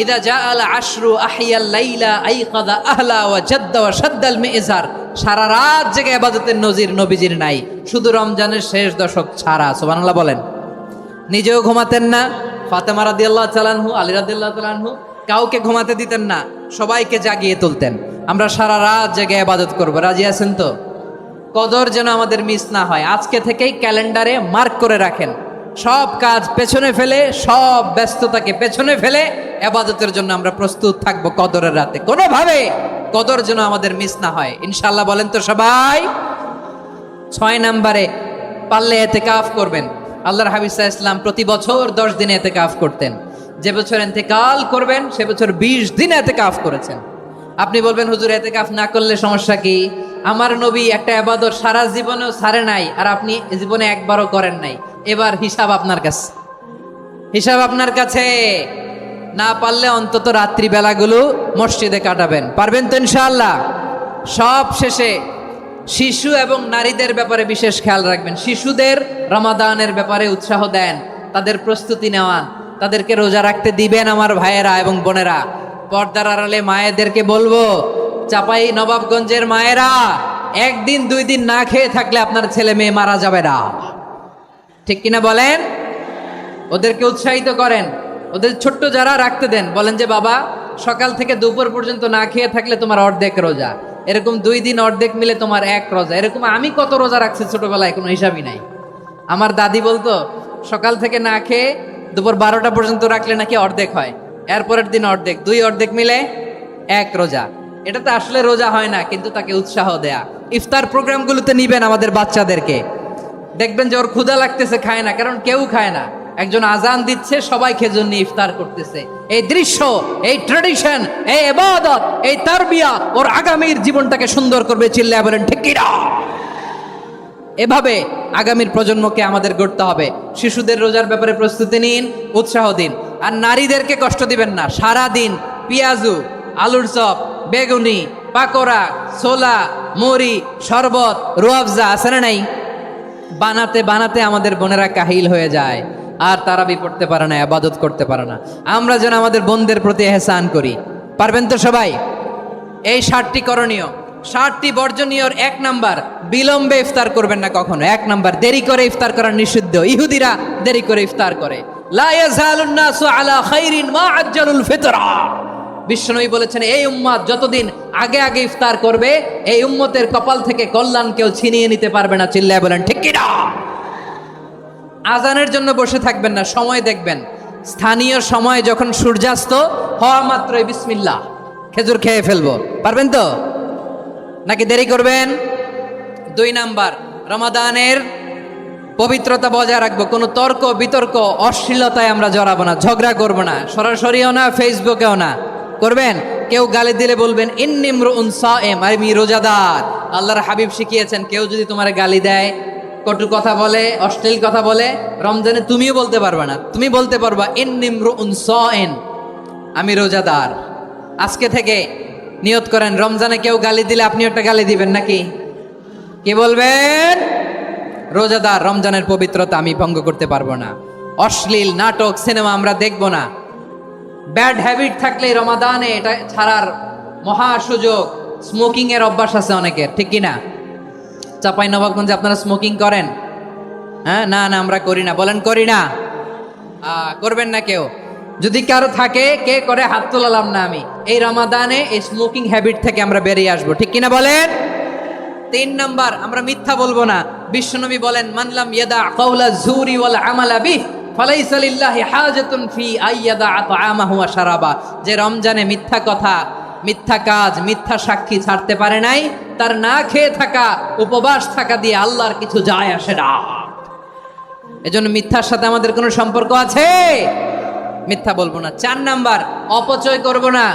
ইদা জাআল আশরু আহিয়াল লাইলা আইকাদা আহলা ওয়া জাদ্দা ওয়া শাদ্দাল মিজার, সারা রাত জেগে ইবাদতের নজির নবীজির নাই, শুধু রমজানের শেষ দশক ছাড়া। সুবহানাল্লাহ বলেন। নিজেও ঘুমাতেন না, ফাতেমা রাদিয়াল্লাহু তাআলা আনহু, আলী রাদিয়াল্লাহু তাআলা আনহু কাউকে ঘুমাতে দিতেন না, সবাইকে জাগিয়ে তুলতেন। আমরা সারা রাত জেগে ইবাদত করব, রাজি আছেন তো? কদর যেন আমাদের মিস না হয়। আজকে থেকেই ক্যালেন্ডারে মার্ক করে রাখেন, সব কাজ পেছনে ফেলে, সব ব্যস্ততাকে পেছনে ফেলে ইবাদতের জন্য আমরা প্রস্তুত থাকবো কদরের রাতে। কোনোভাবে কদর যেন আমাদের মিস না হয়, ইনশাআল্লাহ। বলেন তো সবাই। 6 নম্বরে পারলে ইতিকাফ করবেন। আল্লাহর হাবিব সাল্লাল্লাহু আলাইহি ওয়াসাল্লাম প্রতি বছর 10 দিন ইতিকাফ করতেন। যে বছর ইন্তেকাল করবেন সে বছর 20 দিন ইতিকাফ করেছেন। আপনি বলবেন, হুজুর ইতিকাফ না করলে সমস্যা কি? আমার নবী একটা ইবাদত সারা জীবনেও ছাড়ে নাই, আর আপনি জীবনে একবারও করেন নাই। এবার হিসাব আপনার কাছে, হিসাব আপনার কাছে। না পারলে অন্তত রাত্রি বেলাগুলো মসজিদে কাটাবেন। পারবেন তো ইনশাআল্লাহ? সব শেষে শিশু এবং নারীদের ব্যাপারে বিশেষ খেয়াল রাখবেন। শিশুদের রমাদানের ব্যাপারে উৎসাহ দেন, তাদের প্রস্তুতি নেওয়ান, তাদেরকে রোজা রাখতে দিবেন। আমার ভাইয়েরা এবং বোনেরা, পর্দার আড়ালে মায়েদেরকে বলবো, চাপাই নবাবগঞ্জের মায়েরা, 1 দিন 2 দিন না খেয়ে থাকলে আপনার ছেলে মেয়ে মারা যাবে না। ঠিক কিনা বলেন? ওদেরকে উৎসাহিত করেন, ওদের ছোট্ট যারা রাখতে দেন, বলেন যে বাবা সকাল থেকে দুপুর পর্যন্ত না খেয়ে থাকলে তোমার অর্ধেক রোজা, এরকম 2 দিন অর্ধেক মিলে তোমার 1 রোজা। এরকম আমি কত রোজা রাখছি ছোটবেলায়, কোনো হিসাবই নাই। আমার দাদি বলতো সকাল থেকে না খেয়ে দুপুর 12টা পর্যন্ত রাখলে নাকি অর্ধেক হয়, এরপরের দিন অর্ধেক, 2 অর্ধেক মিলে 1 রোজা। এটা তো আসলে রোজা হয় না, কিন্তু তাকে উৎসাহ দেয়া। ইফতার প্রোগ্রামগুলোতে নিবেন আমাদের বাচ্চাদেরকে, দেখবেন যে ওর ক্ষুধা লাগতেছে, খায় না, কারণ কেউ খায় না। একজন আজান দিচ্ছে, সবাই খেজুর নিয়ে ইফতার করতেছে। এই দৃশ্য, এই ট্র্যাডিশন, এই ইবাদত, এই তারবিয়া ওর আগামীর জীবনটাকে সুন্দর করবে। চিল্লায়া বলেন ঠিক কি না? এভাবে আগামীর প্রজন্মকে আমাদের গড়তে হবে। শিশুদের রোজার ব্যাপারে প্রস্তুতি নিন, উৎসাহ দিন। আর নারীদেরকে কষ্ট দিবেন না। সারা দিন পেঁয়াজু, আলুর চপ, বেগুনি, পাকোড়া, ছোলা, মুড়ি, শরবত, রুয়াবজা আছে না নাই? বানাতে বানাতে আমাদের বোনেরা কাহিল হয়ে যায়, আর তারাবি পড়তে পারে না, ইবাদত করতে পারে না। আমরা যেন আমাদের বোনদের প্রতি এহসান করি। পারবেন তো সবাই? এই 60টি করণীয়, 60টি বর্জনীয়র 1 নাম্বার, বিলম্বে ইফতার করবেন না কখনো। 1 নাম্বার, দেরি করে ইফতার করা নিষিদ্ধ। ইহুদিরা দেরি করে ইফতার করে। লা ইয়াজালুন নাসু আলা খাইরিন মা আজ্জালুল ফিতরা। বিশ্বনবী বলেছেন, এই উম্মত যতদিন আগে আগে ইফতার করবে, এই উম্মতের কপাল থেকে কল্যাণ কেউ ছিনিয়ে নিতে পারবে না। চিল্লায় বলেন ঠিক কি না? আজানের জন্য বসে থাকবেন না, সময় দেখবেন। স্থানীয় সময় যখন সূর্যাস্ত হওয়া মাত্রই বিসমিল্লাহ, খেজুর খেয়ে ফেলবো। পারবেন তো নাকি দেরি করবেন? 2 নাম্বার, রমাদানের পবিত্রতা বজায় রাখবো। কোনো তর্ক বিতর্ক অশ্লীলতায় আমরা জড়াবো না, ঝগড়া করবো না, সরাসরিও না, ফেসবুকেও না। করবেন? কেউ গালি দিলে বলবেন ইন্নিমরুন সায়েম, আমি রোজাদার। আল্লাহর হাবিব শিখিয়েছেন, কেউ যদি তোমার গালি দেয়, কটু কথা বলে, অশ্লীল কথা বলে, রমজানে তুমিও বলতে পারবে না। তুমি বলতে পারবা ইন্নিমরুন সায়েম, আমি রোজাদার। আজকে থেকে নিয়ত করেন, রমজানে কেউ গালি দিলে আপনি একটা গালি দিবেন নাকি? কি বলবেন? রোজাদার, রমজানের পবিত্রতা আমি ভঙ্গ করতে পারবো না। অশ্লীল নাটক, সিনেমা আমরা দেখবো না। ব্যাড হ্যাবিট থাকলে রমাদানে এটা ছাড়ার মহা সুযোগ। স্মোকিং এর অভ্যাস আছে অনেকের, ঠিক কি না? চাঁপাইনবাবগঞ্জে আপনারা স্মোকিং করেন? হ্যাঁ, না না আমরা করি না। বলেন করি না? করবেন না কেউ? যদি কারো থাকে, কে করে হাত তোলালাম না আমি। এই রমাদানে এই স্মোকিং হ্যাবিট থেকে আমরা বেরিয়ে আসবো, ঠিক কিনা বলেন? 3 নাম্বার, আমরা মিথ্যা বলবো না। বিশ্বনবী বলেন, মানলাম ইয়াদা কাওলা যুরি ওয়াল আমালা বিহি ফালাইসা লিল্লাহি হাজাতুন ফি আইয়াদা তাআমাহু ওয়া শারাবা। যে রমজানে মিথ্যা কথা, মিথ্যা কাজ, মিথ্যা সাক্ষী ছাড়তে পারে নাই, তার না খেয়ে থাকা, উপবাস থাকা দিয়ে আল্লাহর কিছু যায় আসে না। এজন্য মিথ্যার সাথে আমাদের কোনো সম্পর্ক আছে? মিথ্যা বলবো না। 4 নাম্বার, অপচয় করব না।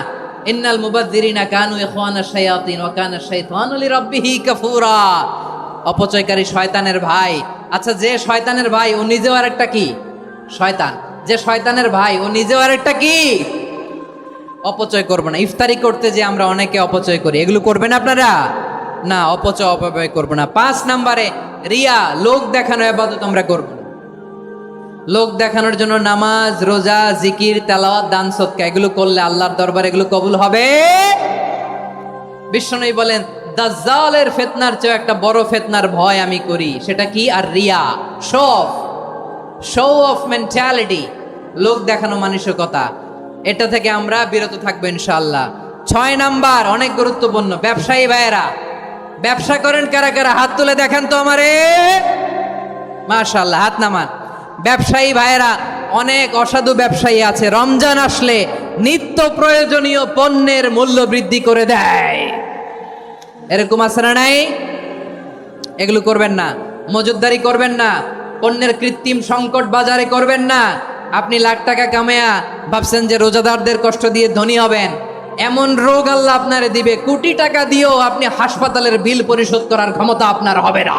ইন্নাল মুবাযযিরিনা কানু ইখওয়ানাশ শায়াতিন ওয়া কানা শাইতানু লিরাব্বিহি কাফুরা। অপচয়কারী শয়তানের ভাই। আচ্ছা, যে শয়তানের ভাই ও নিজেও আরেকটা কি? শয়তান। যে শয়তানের ভাই ও নিজেও আরেকটা কি? অপচয় করব না। ইফতারি করতে যে আমরা অনেকে অপচয় করি, এগুলো করবেন আপনারা? না, অপব্যয় করব না। 5 নাম্বারে, রিয়া, লোক দেখানো ইবাদত আমরা করব না। লোক দেখানোর জন্য নামাজ, রোজা, জিকির, তেলাওয়াত, দান, সদকা এগুলো করলে আল্লাহর দরবারে এগুলো কবুল হবে? বিশ্বনবী বলেন, দাজ্জালের ফিতনার চেয়ে একটা বড় ফিতনার ভয় আমি করি। সেটা কি? আর রিয়া, শো অফ মেন্টালিটি, লোক দেখানো মানসিকতা। এটা থেকে আমরা বিরত থাকবো ইনশাআল্লাহ। 6 নাম্বার, অনেক গুরুত্বপূর্ণ। ব্যবসায়ী ভাইয়েরা, ব্যবসা করেন কারা কারা? হাত তুলে দেখান তো আমারে। মাশাআল্লাহ, হাত নামান। ব্যবসায়ী ভাইয়েরা, অনেক অসাধু ব্যবসায়ী আছে, রমজান আসলে নিত্য প্রয়োজনীয় পণ্যের মূল্য বৃদ্ধি করে দেয়। এরকম আছে না নাই? এগুলো করবেন না। মজুদদারি করবেন না। পণ্যের কৃত্রিম সংকট বাজারে করবেন না। আপনি লাখ টাকা কামায়া ভাবছেন যে রোজাদারদের কষ্ট দিয়ে ধনী হবেন। এমন রোগ আল্লাহ আপনারে দিবে, কোটি টাকা দিয়েও আপনি হাসপাতালের বিল পরিশোধ করার ক্ষমতা আপনার হবে না।